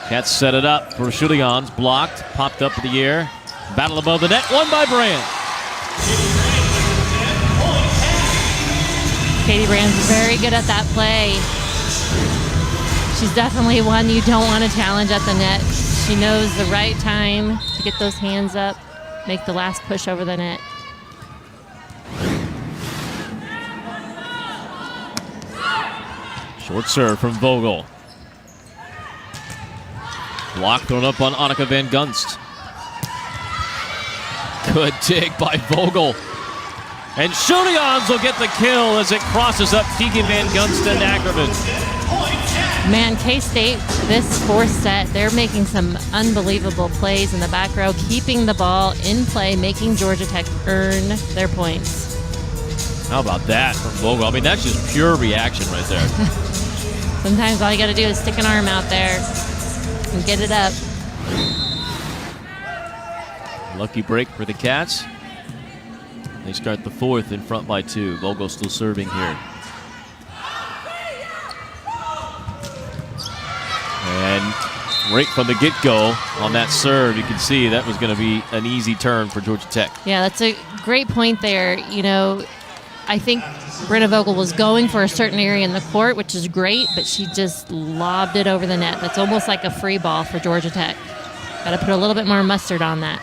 Cats set it up for Julian's. Blocked, popped up in the air. Battle above the net, won by Brand. Katie Brand's very good at that play. She's definitely one you don't want to challenge at the net. She knows the right time to get those hands up, make the last push over the net. Short serve from Vogel. Block thrown up on Annika Van Gunst. Good dig by Vogel. And Julians will get the kill as it crosses up Keegan Van Gunst and Ackerman. Man, K-State, this fourth set, they're making some unbelievable plays in the back row, keeping the ball in play, making Georgia Tech earn their points. How about that from Vogel? I mean, that's just pure reaction right there. Sometimes all you got to do is stick an arm out there and get it up. Lucky break for the Cats. They start the fourth in front by 2. Vogel still serving here. And right from the get-go on that serve, you can see that was going to be an easy turn for Georgia Tech. Yeah, that's a great point there. You know, I think Britta Vogel was going for a certain area in the court, which is great, but she just lobbed it over the net. That's almost like a free ball for Georgia Tech. Got to put a little bit more mustard on that.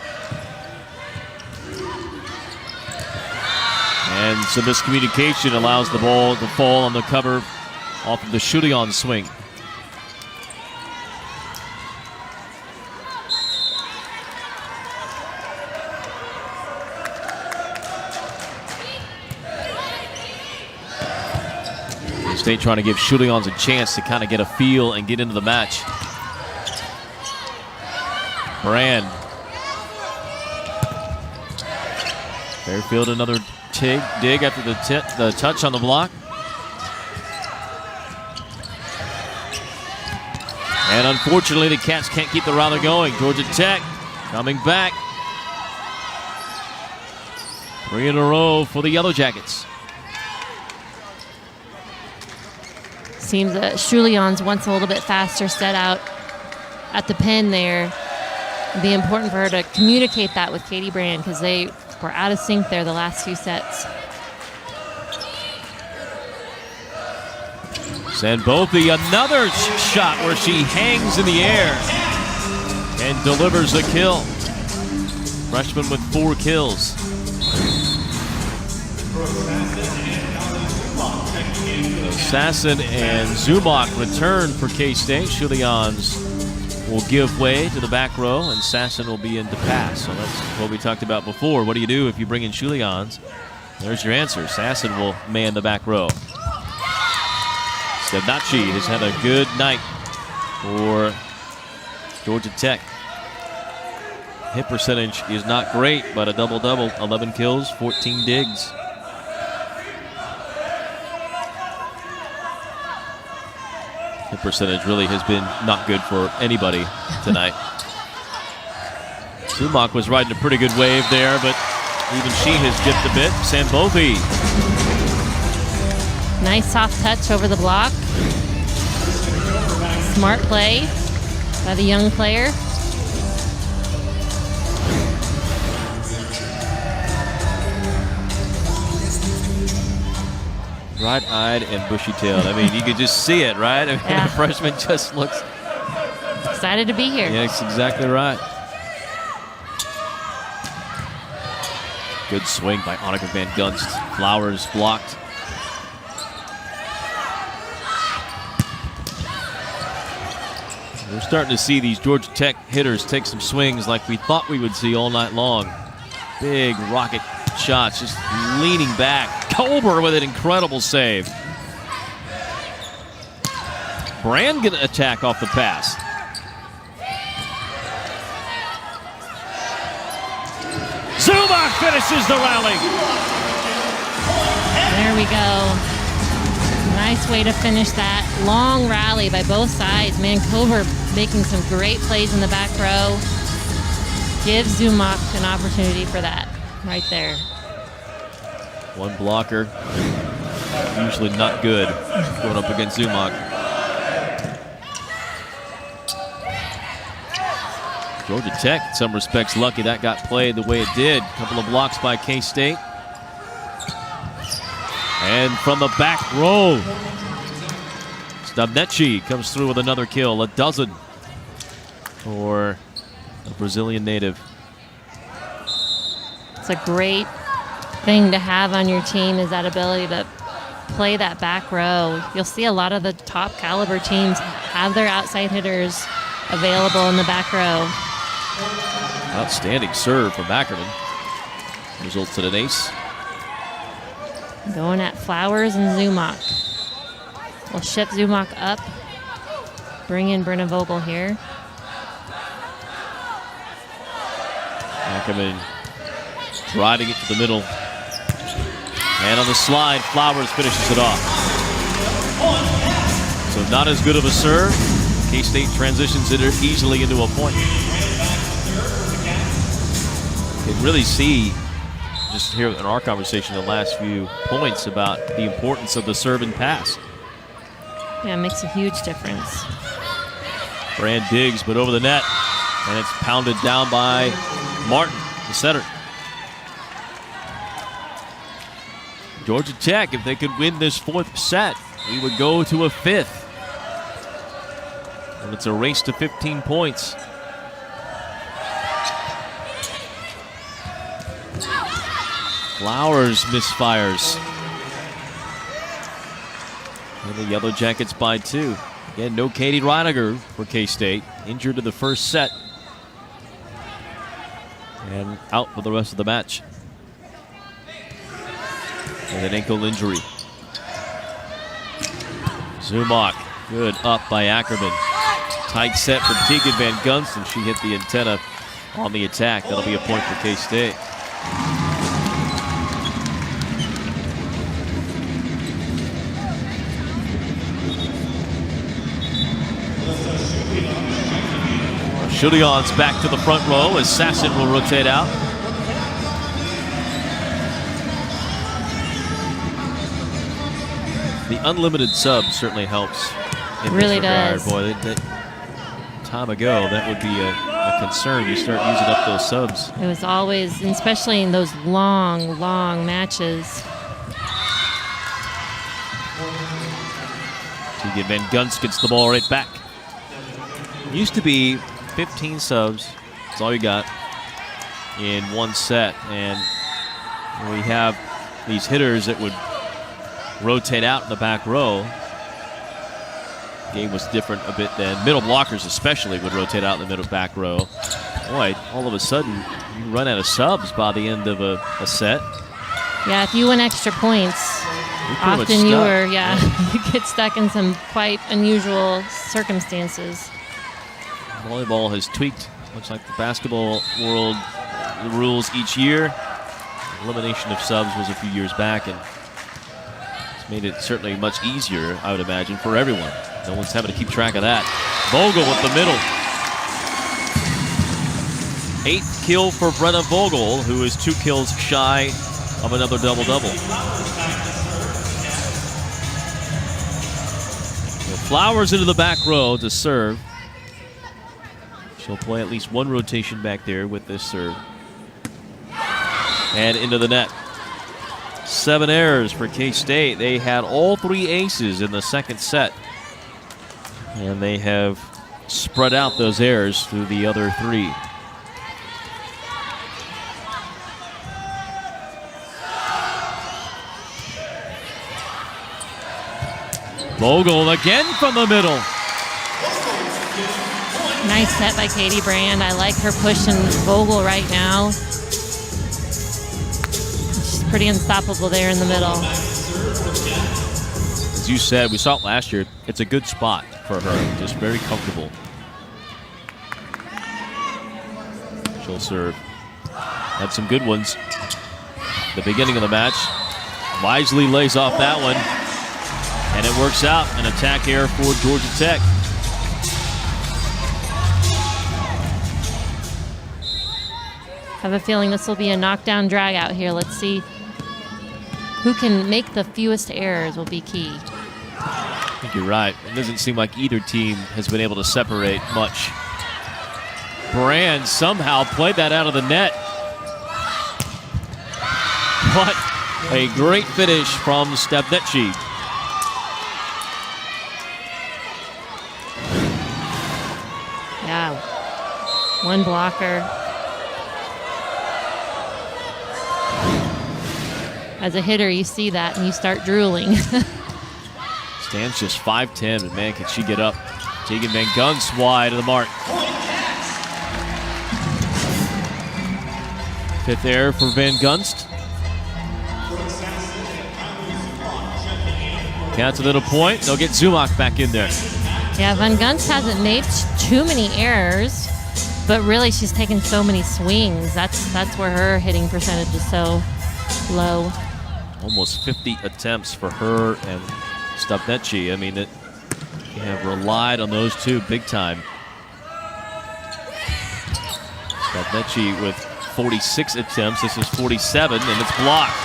And some miscommunication allows the ball to fall on the cover off of the shooting on swing. State trying to give Julians a chance to kind of get a feel and get into the match. Brand. Fairfield another dig after the touch on the block. And unfortunately, the Cats can't keep the rally going. Georgia Tech coming back. 3 in a row for the Yellow Jackets. Seems that Julians wants a little bit faster set out at the pin there. It'd be important for her to communicate that with Katie Brand because they were out of sync there the last few sets. Sanbopi, another shot where she hangs in the air and delivers a kill. Freshman with 4 kills. Sasson and Zumach return for K-State. Julians will give way to the back row, and Sasson will be in to pass. So that's what we talked about before. What do you do if you bring in Julians? There's your answer. Sasson will man the back row. Stevnaci has had a good night for Georgia Tech. Hit percentage is not great, but a double-double, 11 kills, 14 digs. Hit percentage really has been not good for anybody tonight. Zumach was riding a pretty good wave there, but even she has dipped a bit. Sanbopi. Nice soft touch over the block. Smart play by the young player. Bright-eyed and bushy-tailed. I mean, you could just see it, right? I mean, Yeah. The freshman just looks... Excited to be here. Yeah, that's exactly right. Good swing by Annika Van Gunst. Flowers blocked. We're starting to see these Georgia Tech hitters take some swings like we thought we would see all night long. Big rocket shots, just leaning back. Colber with an incredible save. Brand gonna attack off the pass. finishes the rally. There we go. Nice way to finish that long rally by both sides. Mancover making some great plays in the back row. Gives Zumach an opportunity for that right there. One blocker, usually not good going up against Zumach. Georgia Tech, in some respects, lucky that got played the way it did. A couple of blocks by K-State. And from the back row, Stabnecki comes through with another kill, a dozen for a Brazilian native. It's a great thing to have on your team, is that ability to play that back row. You'll see a lot of the top caliber teams have their outside hitters available in the back row. Outstanding serve from Ackerman. Results in an ace. Going at Flowers and Zumach. We'll ship Zumach up. Bring in Brenna Vogel here. Ackerman driving it to the middle. And on the slide, Flowers finishes it off. So not as good of a serve. K-State transitions it easily into a point. You can really see, just here in our conversation, the last few points about the importance of the serve and pass. Yeah, it makes a huge difference. Brand digs, but over the net, and it's pounded down by Martin, the setter. Georgia Tech, if they could win this fourth set, we would go to a fifth. And it's a race to 15 points. Flowers misfires. And the Yellow Jackets by 2. Again, no Katie Reiniger for K-State. Injured in the first set. And out for the rest of the match. With an ankle injury. Zumach, good up by Ackerman. Tight set from Tegan Van Gunsten. She hit the antenna on the attack. That'll be a point for K-State. Shudion's back to the front row as Sasson will rotate out. The unlimited sub certainly helps. It really does. Boy, that time ago, that would be a concern. You start using up those subs. It was always, especially in those long, long matches. Tegan Van Gunst gets the ball right back. Used to be 15 subs. That's all you got in one set. And we have these hitters that would rotate out in the back row. Game was different a bit then. Middle blockers especially would rotate out in the middle back row. Boy, all of a sudden, you run out of subs by the end of a set. Yeah, if you win extra points, often you were, you get stuck in some quite unusual circumstances. Volleyball has tweaked, much like the basketball world, the rules each year. Elimination of subs was a few years back, and it's made it certainly much easier, I would imagine, for everyone. No one's having to keep track of that. Vogel with the middle. 8th kill for Brenna Vogel, who is 2 kills shy of another double-double. Flowers into the back row to serve. She'll play at least one rotation back there with this serve. And into the net. 7 errors for K-State. They had all 3 aces in the second set. And they have spread out those errors through the other 3. Vogel again from the middle. Nice set by Katie Brand. I like her pushing Vogel right now. She's pretty unstoppable there in the middle. As you said, we saw it last year. It's a good spot for her. Just very comfortable. She'll serve. Had some good ones at the beginning of the match. Wisely lays off that one, and it works out. An attack error for Georgia Tech. I have a feeling this will be a knockdown drag out here. Let's see who can make the fewest errors will be key. I think you're right. It doesn't seem like either team has been able to separate much. Brand somehow played that out of the net. What a great finish from Stavnetchi. Yeah, one blocker. As a hitter, you see that and you start drooling. Stan's just 5'10", but man, can she get up. Tegan Van Gunst wide of the mark. Fifth error for Van Gunst. Counts a little point. They'll get Zumock back in there. Yeah, Van Gunst hasn't made too many errors, but really she's taken so many swings. That's where her hitting percentage is so low. Almost 50 attempts for her and Stavnetchi. I mean, you have relied on those two big time. Stavnetchi with 46 attempts. This is 47, and it's blocked.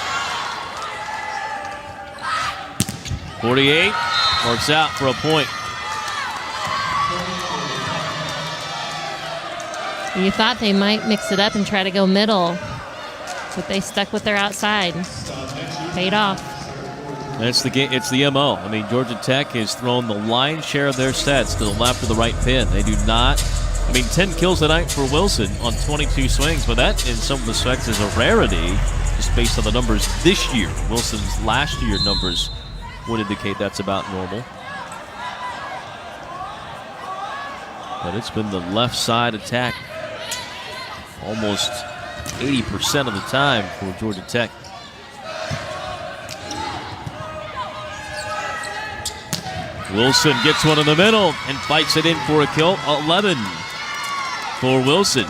48 works out for a point. You thought they might mix it up and try to go middle, but they stuck with their outside. Paid off. That's the game. It's the MO. I mean, Georgia Tech has thrown the lion's share of their sets to the left of the right pin. They do not. I mean, 10 kills tonight for Wilson on 22 swings, but that, in some respects, is a rarity just based on the numbers this year. Wilson's last year numbers would indicate that's about normal. But it's been the left side attack almost 80% of the time for Georgia Tech. Wilson gets one in the middle and fights it in for a kill. 11 for Wilson.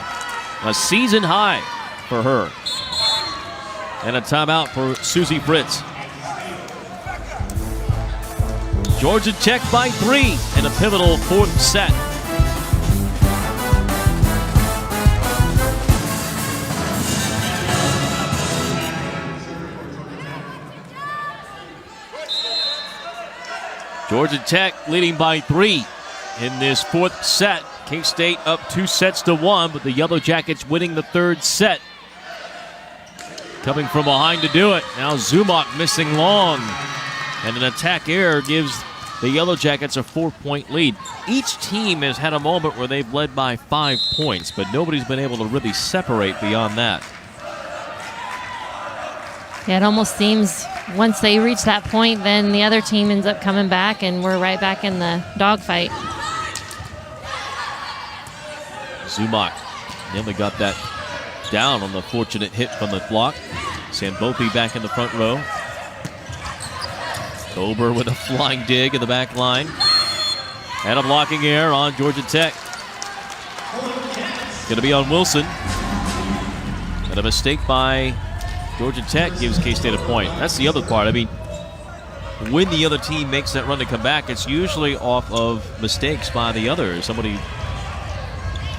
A season high for her. And a timeout for Susie Fritz. Georgia Tech by 3 in a pivotal fourth set. Georgia Tech leading by 3 in this fourth set. K-State up 2-1, but the Yellow Jackets winning the third set. Coming from behind to do it. Now Zumock missing long. And an attack error gives the Yellow Jackets a 4-point lead. Each team has had a moment where they've led by 5 points, but nobody's been able to really separate beyond that. Yeah, it almost seems once they reach that point, then the other team ends up coming back, and we're right back in the dogfight. Zumock nearly got that down on the fortunate hit from the block. Sambopi back in the front row. Kober with a flying dig in the back line. And a blocking error on Georgia Tech. Going to be on Wilson. And a mistake by Georgia Tech gives K-State a point. That's the other part. I mean, when the other team makes that run to come back, it's usually off of mistakes by the other. Somebody,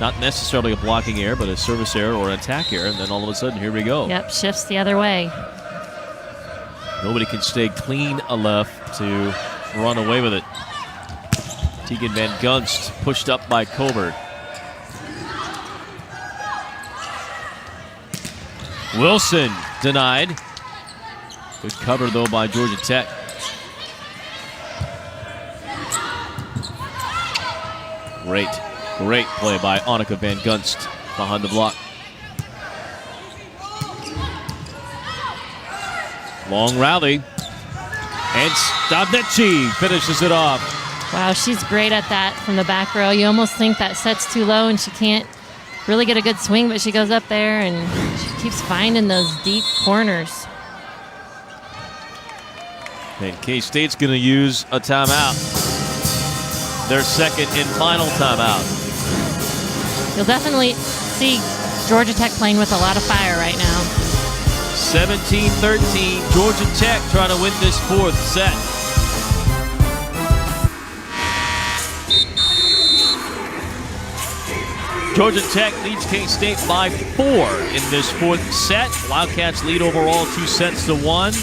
not necessarily a blocking error, but a service error or an attack error, and then all of a sudden, here we go. Yep, shifts the other way. Nobody can stay clean enough to run away with it. Tegan Van Gunst pushed up by Kober. Wilson denied. Good cover, though, by Georgia Tech. Great play by Annika Van Gunst behind the block. Long rally. And Stavnetchi finishes it off. Wow, she's great at that from the back row. You almost think that set's too low and she can't really get a good swing, but she goes up there and she keeps finding those deep corners. And K-State's going to use a timeout. Their second and final timeout. You'll definitely see Georgia Tech playing with a lot of fire right now. 17-13. Georgia Tech trying to win this fourth set. Georgia Tech leads K-State by 4 in this fourth set. Wildcats lead overall 2-1.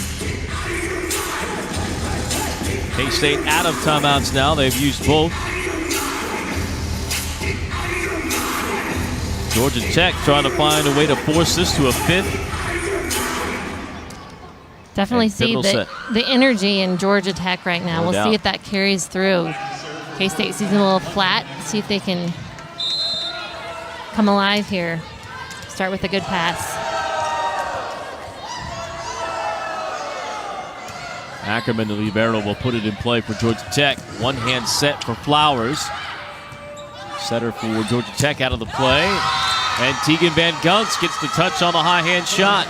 K-State out of timeouts now. They've used both. Georgia Tech trying to find a way to force this to a fifth. Definitely see the energy in Georgia Tech right now. We'll see if that carries through. K-State season a little flat. See if they can come alive here. Start with a good pass. Ackerman, the libero, will put it in play for Georgia Tech. One-hand set for Flowers. Setter for Georgia Tech out of the play. And Tegan Van Gunst gets the touch on the high-hand shot.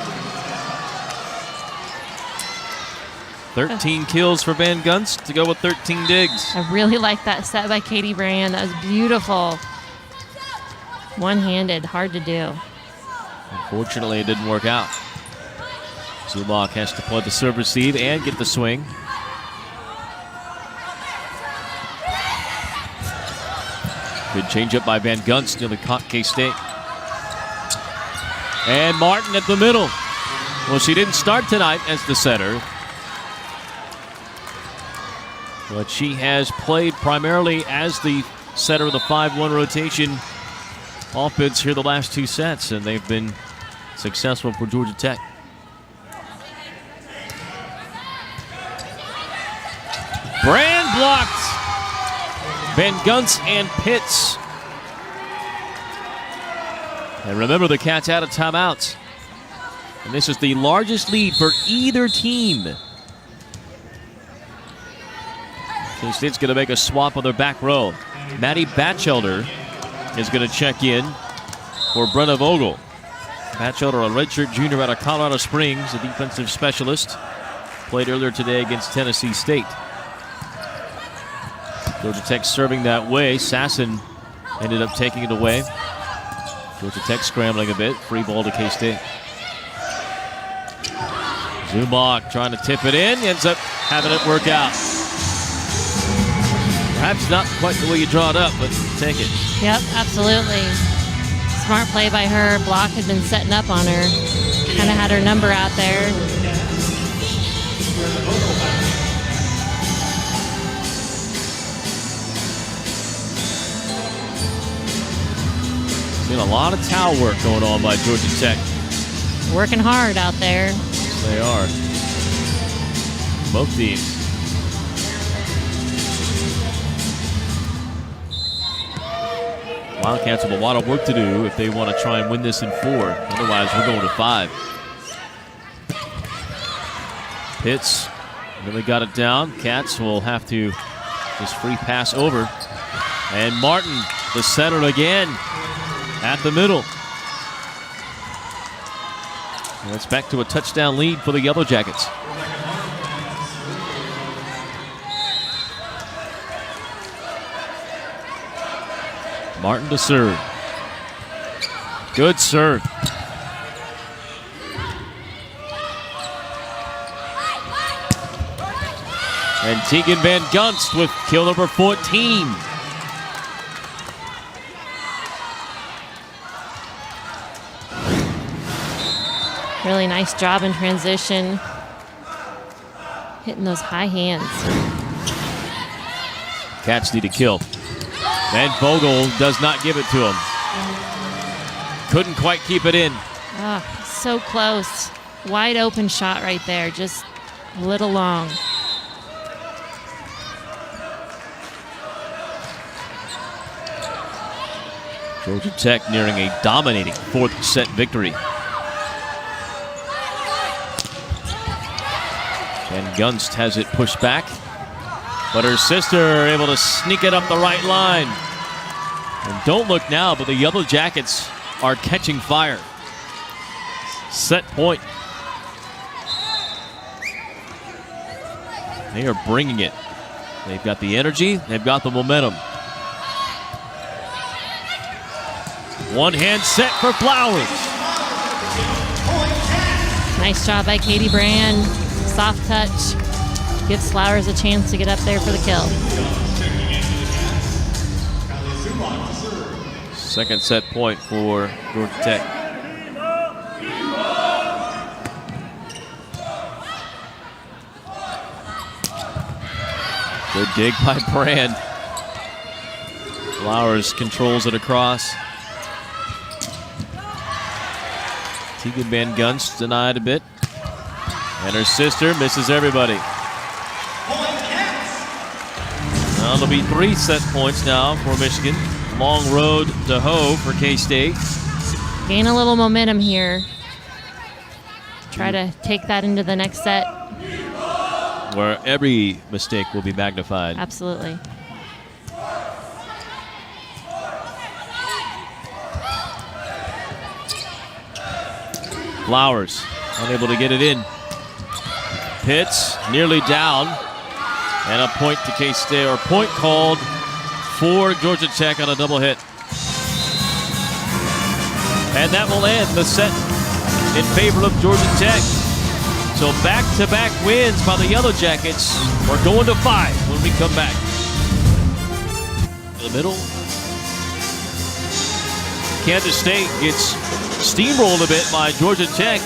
13 kills for Van Gunst to go with 13 digs. I really like that set by Katie Brand. That was beautiful. One-handed, hard to do. Unfortunately, it didn't work out. Zumach has to play the serve receive and get the swing. Good changeup by Van Gunst, nearly caught K-State. And Martin at the middle. Well, she didn't start tonight as the setter, but she has played primarily as the setter of the 5-1 rotation offense here the last 2 sets, and they've been successful for Georgia Tech. Brand blocked. Van Gunst and Pitts. And remember, the Cats out of timeouts. And this is the largest lead for either team. K-State's going to make a swap on their back row. Maddie Batchelder is going to check in for Brenna Vogel. Batchelder, a redshirt junior out of Colorado Springs, a defensive specialist. Played earlier today against Tennessee State. Georgia Tech serving that way. Sasson ended up taking it away. Georgia Tech scrambling a bit. Free ball to K-State. Zumach trying to tip it in. Ends up having it work out. Perhaps not quite the way you draw it up, but take it. Yep, absolutely. Smart play by her. Block had been setting up on her. Kind of had her number out there. Been a lot of towel work going on by Georgia Tech. Working hard out there. They are. Both teams. Wildcats have a lot of work to do if they want to try and win this in 4. Otherwise, we're going to 5. Pitts really got it down. Cats will have to just free pass over. And Martin, the center again, at the middle. And it's back to a touchdown lead for the Yellow Jackets. Martin to serve. Good serve. And Tegan Van Gunst with kill number 14. Really nice job in transition. Hitting those high hands. Cats need a kill. And Vogel does not give it to him. Couldn't quite keep it in. Ah, so close. Wide open shot right there. Just a little long. Georgia Tech nearing a dominating 4th set victory. And Gunst has it pushed back, but her sister able to sneak it up the right line. And don't look now, but the Yellow Jackets are catching fire. Set point. They are bringing it. They've got the energy, they've got the momentum. One-hand set for Flowers. Nice job by Katie Brand. Soft touch. Gives Flowers a chance to get up there for the kill. Second set point for Georgia Tech. Good dig by Brand. Flowers controls it across. Tegan Van Gunst denied a bit. And her sister misses everybody. Now it'll be 3 set points now for Michigan. Long road to hoe for K-State. Gain a little momentum here. Try to take that into the next set. Where every mistake will be magnified. Absolutely. Flowers unable to get it in. Pitts nearly down. And a point to K-State, or point called for Georgia Tech on a double hit. And that will end the set in favor of Georgia Tech. So back-to-back wins by the Yellow Jackets. We're going to 5 when we come back. In the middle. Kansas State gets steamrolled a bit by Georgia Tech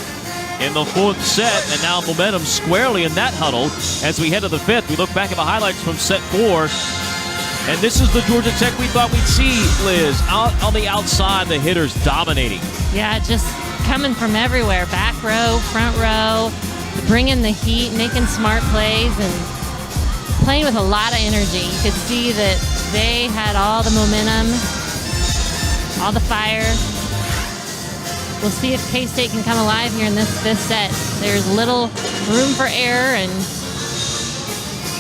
in the 4th set, and now momentum squarely in that huddle. As we head to the 5th, we look back at the highlights from set 4. And this is the Georgia Tech we thought we'd see, Liz. Out on the outside, the hitters dominating. Yeah, just coming from everywhere. Back row, front row, bringing the heat, making smart plays, and playing with a lot of energy. You could see that they had all the momentum, all the fire. We'll see if K-State can come alive here in this 5th set. There's little room for error, and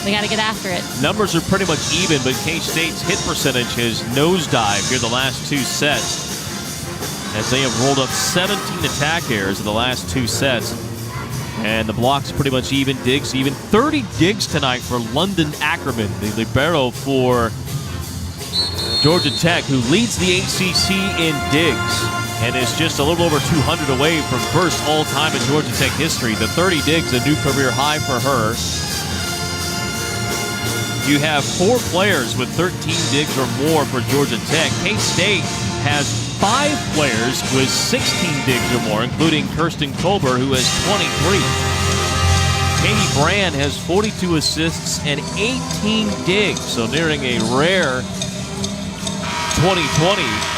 we got to get after it. Numbers are pretty much even, but K-State's hit percentage has nosedived here the last 2 sets, as they have rolled up 17 attack errors in the last 2 sets. And the blocks pretty much even, digs even. 30 digs tonight for London Ackerman, the libero for Georgia Tech, who leads the ACC in digs and is just a little over 200 away from first all-time in Georgia Tech history. The 30 digs, a new career high for her. You have 4 players with 13 digs or more for Georgia Tech. K-State has 5 players with 16 digs or more, including Kirsten Colber, who has 23. Katie Brand has 42 assists and 18 digs, so nearing a rare 20-20,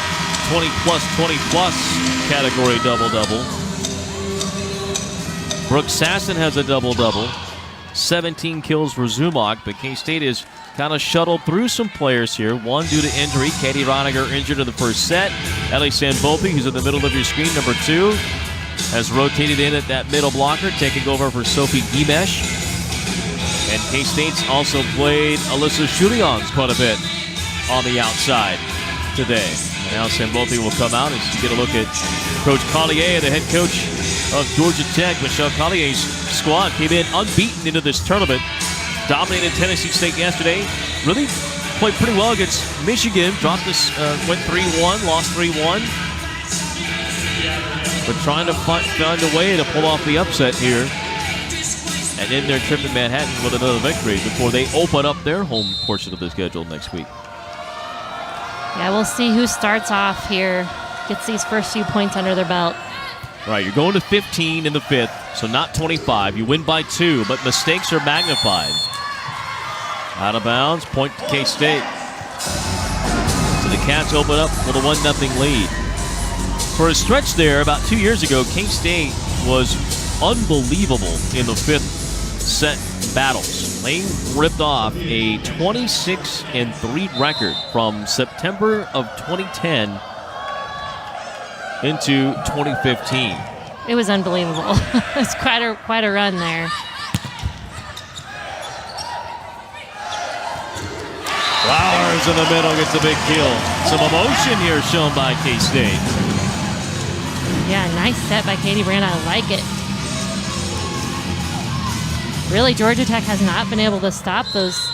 20-plus, 20-plus category double-double. Brooke Sasson has a double-double. 17 kills for Zumach, but K-State has kind of shuttled through some players here. One due to injury. Katie Roniger injured in the first set. Ellie Sanvolpe, who's in the middle of your screen, number 2, has rotated in at that middle blocker, taking over for Sophie Gimesh. And K-State's also played Alyssa Chulians quite a bit on the outside today. And now Sanvolpe will come out as you get a look at Coach Collier, the head coach of Georgia Tech. Michelle Collier's squad came in unbeaten into this tournament. Dominated Tennessee State yesterday. Really played pretty well against Michigan. Dropped this, went 3-1, lost 3-1. But trying to find a way to pull off the upset here and end their trip to Manhattan with another victory before they open up their home portion of the schedule next week. Yeah, we'll see who starts off here, gets these first few points under their belt. Right, you're going to 15 in the 5th, so not 25. You win by 2, but mistakes are magnified. Out of bounds, point to K-State. So the Cats open up with a 1-0 lead. For a stretch there, about 2 years ago, K-State was unbelievable in the 5th set battles. They ripped off a 26-3 record from September of 2010 into 2015. It was unbelievable. It's quite a run there. Flowers in the middle gets a big kill. Some emotion here shown by K-State. Yeah, nice set by Katie Brand. I like it. Really, Georgia Tech has not been able to stop those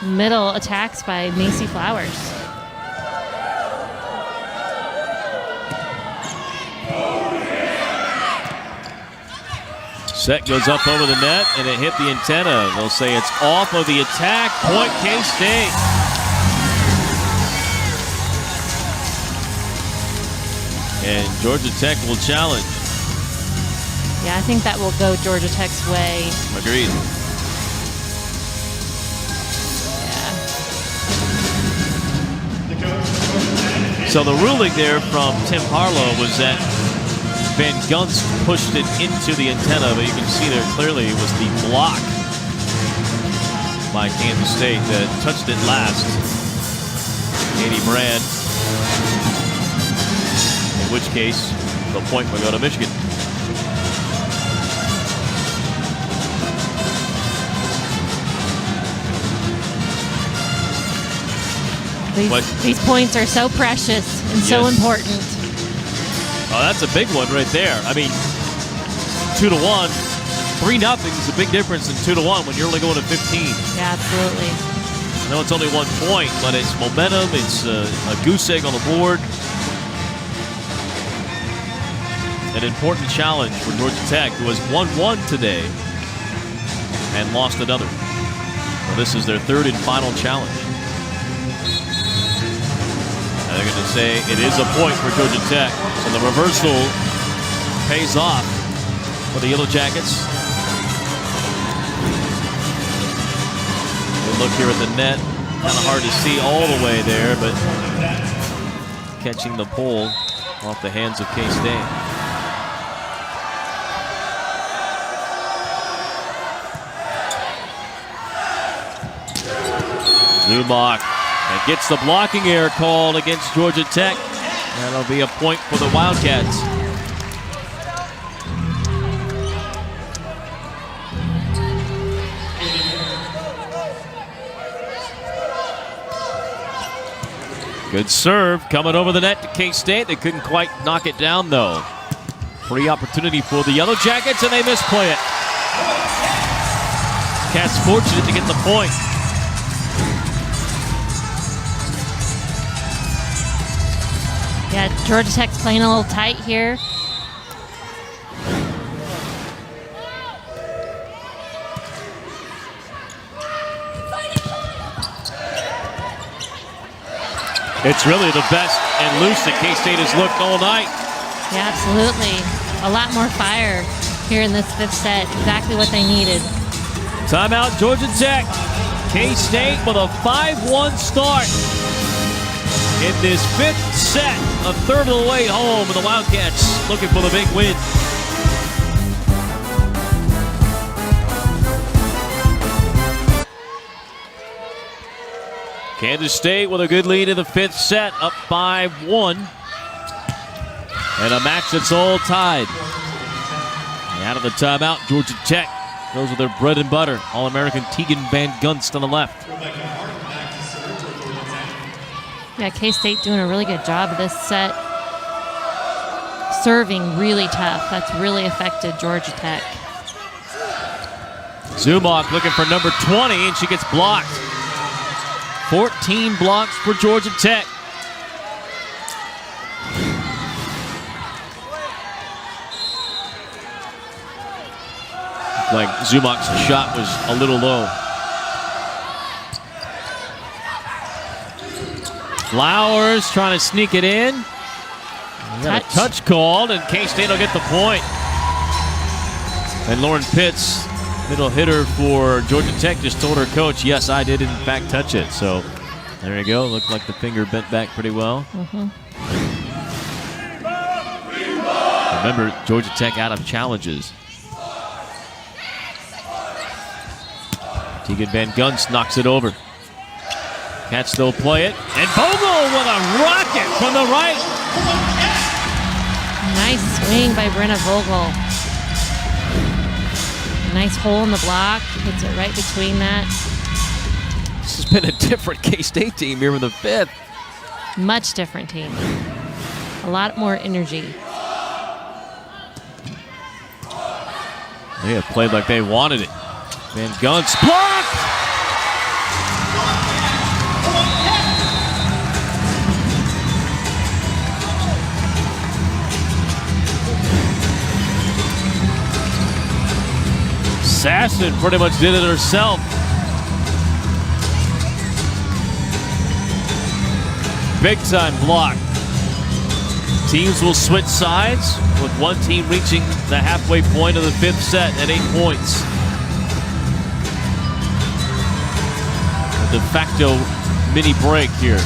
middle attacks by Macy Flowers. Set goes up over the net, and it hit the antenna. They'll say it's off of the attack. Point K-State. And Georgia Tech will challenge. Yeah, I think that will go Georgia Tech's way. Agreed. Yeah. So the ruling there from Tim Harlow was that Van Gunst pushed it into the antenna, but you can see there clearly it was the block by Kansas State that touched it last. Katie Brand, in which case the point will go to Michigan. These points are so precious and so important. Oh, that's a big one right there. I mean, 2-1, 3-0 is a big difference in 2-1 when you're only going to 15. Yeah, absolutely. I know it's only 1 point, but it's momentum. It's a goose egg on the board. An important challenge for Georgia Tech, who has won one today and lost another. Well, this is their third and final challenge. And they're going to say it is a point for Georgia Tech. So the reversal pays off for the Yellow Jackets. We look here at the net. Kind of hard to see all the way there, but catching the pole off the hands of K-State. Zumock and gets the blocking error called against Georgia Tech. That'll be a point for the Wildcats. Good serve coming over the net to K-State. They couldn't quite knock it down though. Free opportunity for the Yellow Jackets and they misplay it. Cats fortunate to get the point. Yeah, Georgia Tech's playing a little tight here. It's really the best and loose that K-State has looked all night. Yeah, absolutely. A lot more fire here in this fifth set. Exactly what they needed. Timeout, Georgia Tech. K-State with a 5-1 start in this fifth set, a third of the way home, and the Wildcats looking for the big win. Kansas State with a good lead in the fifth set, up 5-1. And a match that's all tied. And out of the timeout, Georgia Tech goes with their bread and butter. All-American Tegan Van Gunst on the left. Yeah, K-State doing a really good job of this set. Serving really tough. That's really affected Georgia Tech. Zumock looking for number 20, and she gets blocked. 14 blocks for Georgia Tech. Like Zumock's shot was a little low. Flowers trying to sneak it in. Got a touch called, and K-State will get the point. And Lauren Pitts, middle hitter for Georgia Tech, just told her coach, yes, I did in fact touch it. So there you go. Looked like the finger bent back pretty well. Remember, Georgia Tech out of challenges. Tegan Van Gunst knocks it over. Cats still play it. And Vogel with a rocket from the right. Nice swing by Brenna Vogel. Nice hole in the block. Hits it right between that. This has been a different K-State team here in the fifth. Much different team. A lot more energy. They have played like they wanted it. Van Gunst blocked! Sasson pretty much did it herself. Big time block. Teams will switch sides, with one team reaching the halfway point of the 5th set at 8 points. A de facto mini break here.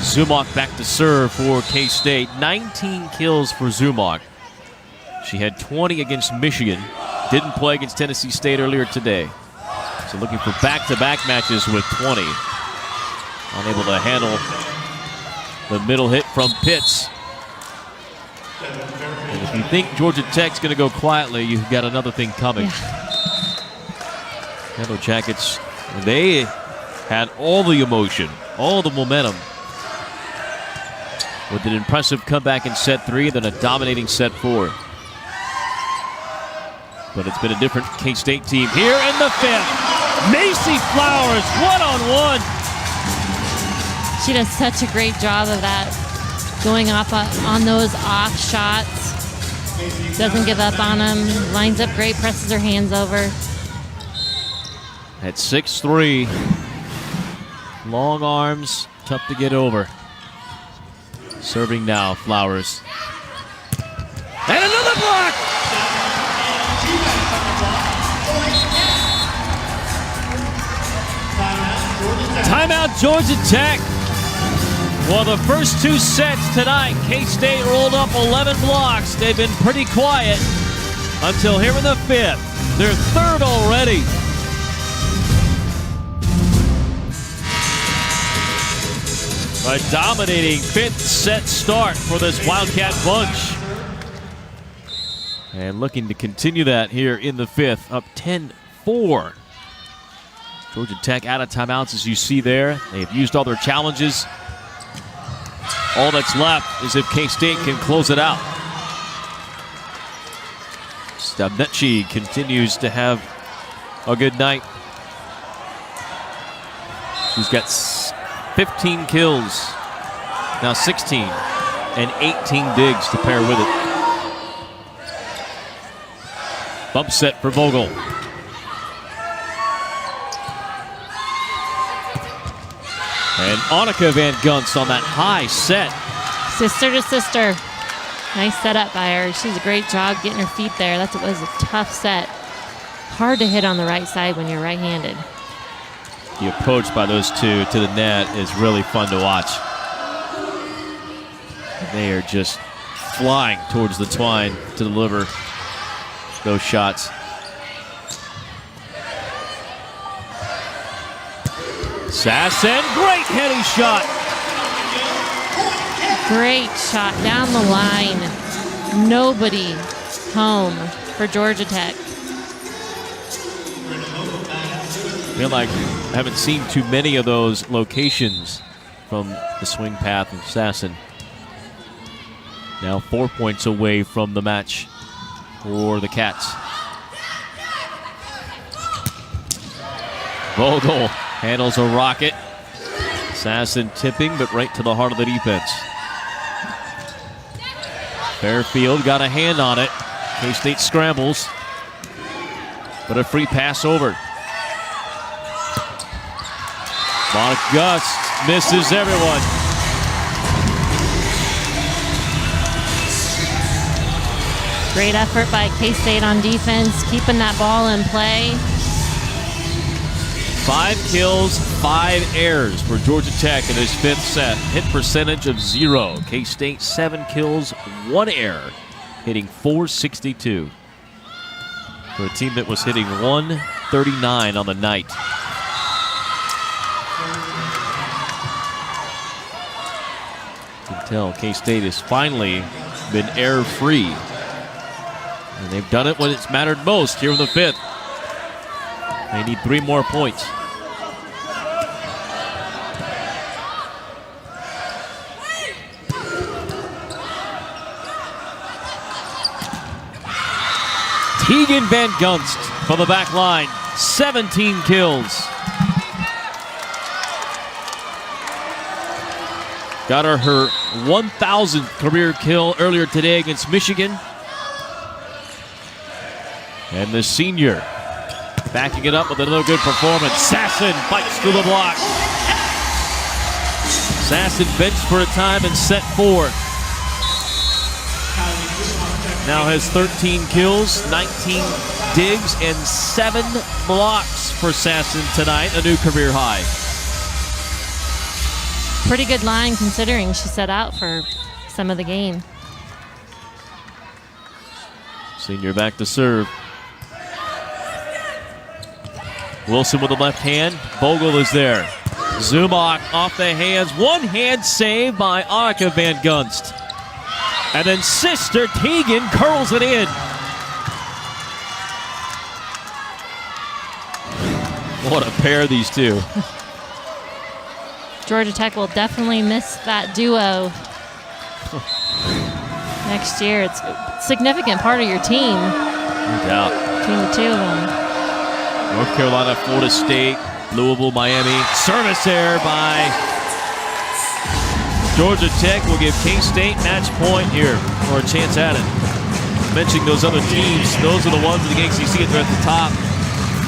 Zumach back to serve for K-State. 19 kills for Zumach. She had 20 against Michigan. Didn't play against Tennessee State earlier today. So looking for back-to-back matches with 20. Unable to handle the middle hit from Pitts. And if you think Georgia Tech's going to go quietly, you've got another thing coming. Yellow Jackets, they had all the emotion, all the momentum, with an impressive comeback in set 3, then a dominating set 4. But it's been a different K-State team here in the 5th. Macy Flowers, one-on-one. She does such a great job of that, going up on those off shots. Doesn't give up on them, lines up great, presses her hands over. At 6'3", long arms, tough to get over. Serving now, Flowers. And another block! Timeout, Georgia Tech. Well, the first 2 sets tonight, K-State rolled up 11 blocks. They've been pretty quiet until here in the 5th. Their 3rd already. A dominating 5th set start for this Wildcat bunch. And looking to continue that here in the 5th, up 10-4. Georgia Tech out of timeouts, as you see there. They've used all their challenges. All that's left is if K-State can close it out. Stabnetchi continues to have a good night. She's got 15 kills, now 16, and 18 digs to pair with it. Bump set for Vogel. And Annika Van Gunst on that high set. Sister to sister. Nice setup by her. She's a great job getting her feet there. That was a tough set. Hard to hit on the right side when you're right-handed. The approach by those two to the net is really fun to watch. They are just flying towards the twine to deliver those shots. Sasson, great heading shot. Great shot down the line. Nobody home for Georgia Tech. I feel like I haven't seen too many of those locations from the swing path of Sasson. Now 4 points away from the match for the Cats. Vogel handles a rocket. Sasson tipping, but right to the heart of the defense. Fairfield got a hand on it. K-State scrambles, but a free pass over. Monica Gus misses everyone. Great effort by K-State on defense, keeping that ball in play. 5 kills, 5 errors for Georgia Tech in this 5th set. Hit percentage of 0. K-State 7 kills, 1 error, hitting .462 for a team that was hitting .139 on the night. You can tell K-State has finally been error-free. And they've done it when it's mattered most here in the 5th. They need 3 more points. Tegan Van Gunst for the back line. 17 kills. Got her 1,000th career kill earlier today against Michigan. And the senior backing it up with another good performance. Sasson fights through the block. Sasson benched for a time and set 4. Now has 13 kills, 19 digs, and 7 blocks for Sasson tonight, a new career high. Pretty good line considering she set out for some of the game. Senior back to serve. Wilson with the left hand. Vogel is there. Zumach off the hands. One hand save by Annika Van Gunst. And then sister Tegan curls it in. What a pair, these two. Georgia Tech will definitely miss that duo next year. It's a significant part of your team. No doubt. Between the two of them. North Carolina, Florida State, Louisville, Miami. Service error by Georgia Tech will give K-State match point here, or a chance at it. Mentioning those other teams, those are the ones in the ACC that are at the top.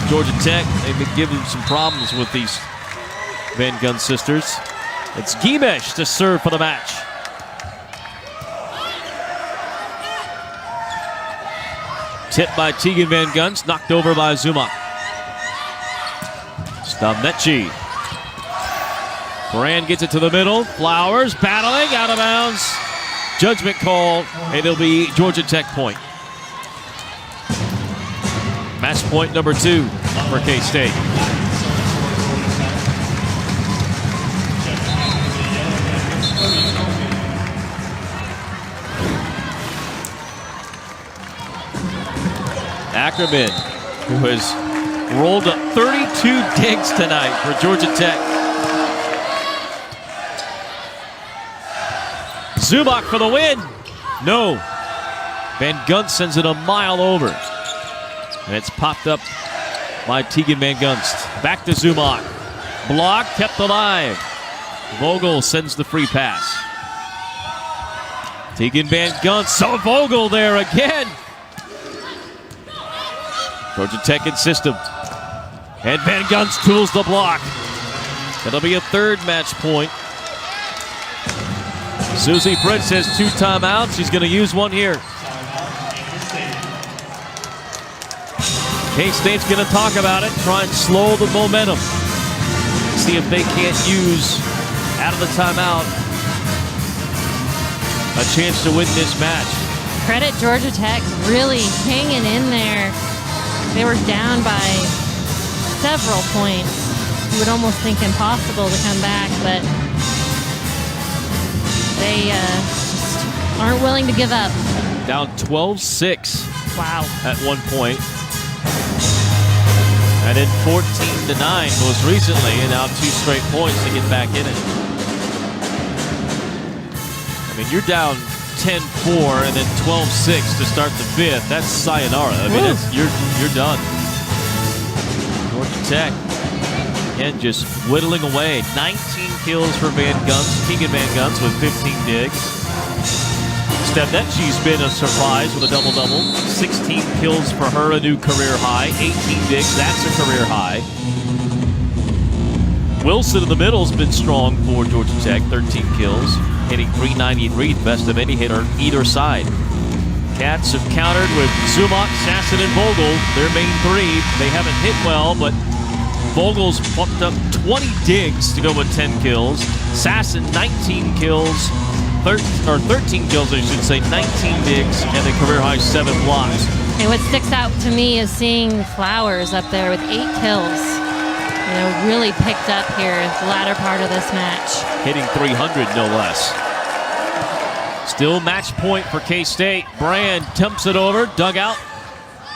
Georgia Tech, they've been giving some problems with these Van Gunst sisters. It's Gimesh to serve for the match. Tipped by Tegan Van Gunst, knocked over by Zumach. Stamnechi. Brand gets it to the middle. Flowers battling out of bounds. Judgment call, and it'll be Georgia Tech point. Match point number 2 for K-State. Ackerman, who has rolled up 32 digs tonight for Georgia Tech. Zumach for the win. No. Van Gunst sends it a mile over. And it's popped up by Tegan Van Gunst. Back to Zumach. Block kept alive. Vogel sends the free pass. Tegan Van Gunst. So Vogel there again. Georgia Tech in system. And Van Gunst tools the block. That'll be a 3rd match point. Susie Fritz has 2 timeouts. She's going to use one here. K-State's going to talk about it, try and slow the momentum. See if they can't use, out of the timeout, a chance to win this match. Credit Georgia Tech really hanging in there. They were down by several points. You would almost think impossible to come back, but they just aren't willing to give up. Down 12-6. Wow. At one point. And then 14-9 most recently, and now 2 straight points to get back in it. I mean, you're down 10-4 and then 12-6 to start the 5th. That's sayonara. I mean, you're done. Georgia Tech, again, just whittling away. 19 kills for Van Gunst. Tegan Van Gunst with 15 digs. Stamnechi's been a surprise with a double-double. 16 kills for her, a new career high. 18 digs, that's a career high. Wilson in the middle's been strong for Georgia Tech, 13 kills, hitting .393, the best of any hitter either side. Cats have countered with Zumach, Sasson, and Vogel, their main 3. They haven't hit well, but Vogel's pumped up 20 digs to go with 10 kills. Sasson, 19 kills. 13 kills, I should say, 19 digs, and a career high 7 blocks. And what sticks out to me is seeing Flowers up there with 8 kills. You know, really picked up here the latter part of this match. Hitting 300, no less. Still match point for K-State. Brand dumps it over, dugout.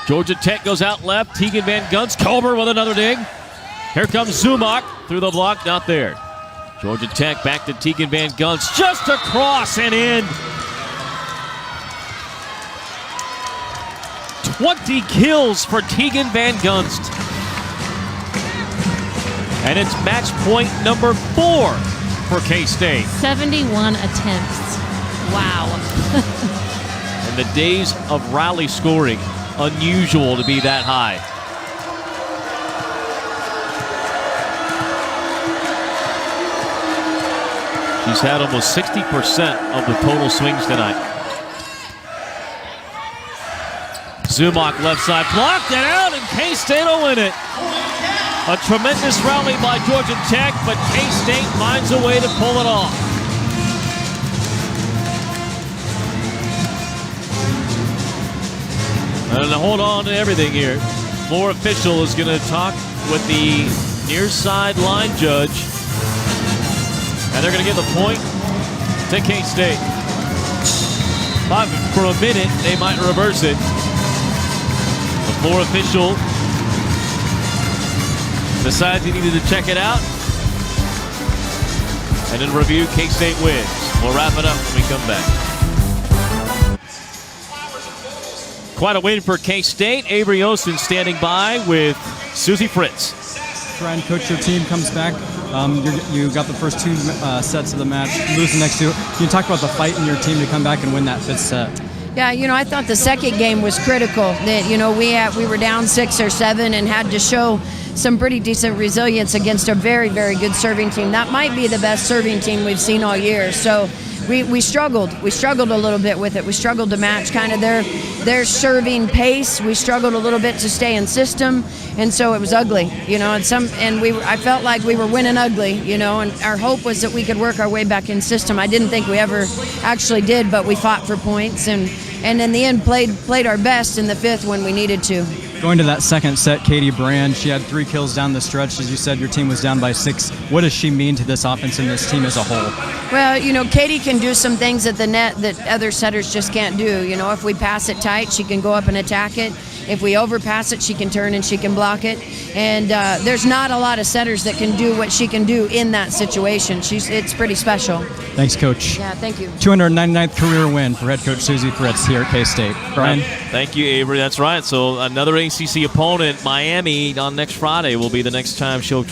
Georgia Tech goes out left. Tegan Van Gunst, Culver with another dig. Here comes Zumach through the block, not there. Georgia Tech back to Tegan Van Gunst, just across and in. 20 kills for Tegan Van Gunst. And it's match point number 4 for K-State. 71 attempts. Wow. And the days of rally scoring unusual to be that high. She's had almost 60% of the total swings tonight. Zumach left side blocked it out, and K-State will win it. A tremendous rally by Georgia Tech, but K-State finds a way to pull it off. And hold on to everything here. Floor official is going to talk with the near side line judge. And they're going to give the point to K-State. For a minute, they might reverse it. The floor official decides he needed to check it out. And in review, K-State wins. We'll wrap it up when we come back. Quite a win for K-State. Avery Olsen standing by with Susie Fritz. Brian, coach, your team comes back. You got the first two sets of the match, lose the next two. Can you talk about the fight in your team to come back and win that fifth set? Yeah, I thought the second game was critical. That we were down 6 or 7 and had to show some pretty decent resilience against a very, very good serving team. That might be the best serving team we've seen all year. So we struggled. We struggled a little bit with it. We struggled to match kind of their serving pace. We struggled a little bit to stay in system, and so it was ugly. I felt like we were winning ugly. And our hope was that we could work our way back in system. I didn't think we ever actually did, but we fought for points and in the end played our best in the fifth when we needed to. Going to that second set, Katie Brand, she had 3 kills down the stretch. As you said, your team was down by 6. What does she mean to this offense and this team as a whole? Well, Katie can do some things at the net that other setters just can't do. If we pass it tight, she can go up and attack it. If we overpass it, she can turn and she can block it. And there's not a lot of setters that can do what she can do in that situation. It's pretty special. Thanks, Coach. Yeah, thank you. 299th career win for head coach Susie Fritz here at K-State. Brian? Thank you, Avery. That's right. So another ACC opponent, Miami, on next Friday will be the next time she'll try.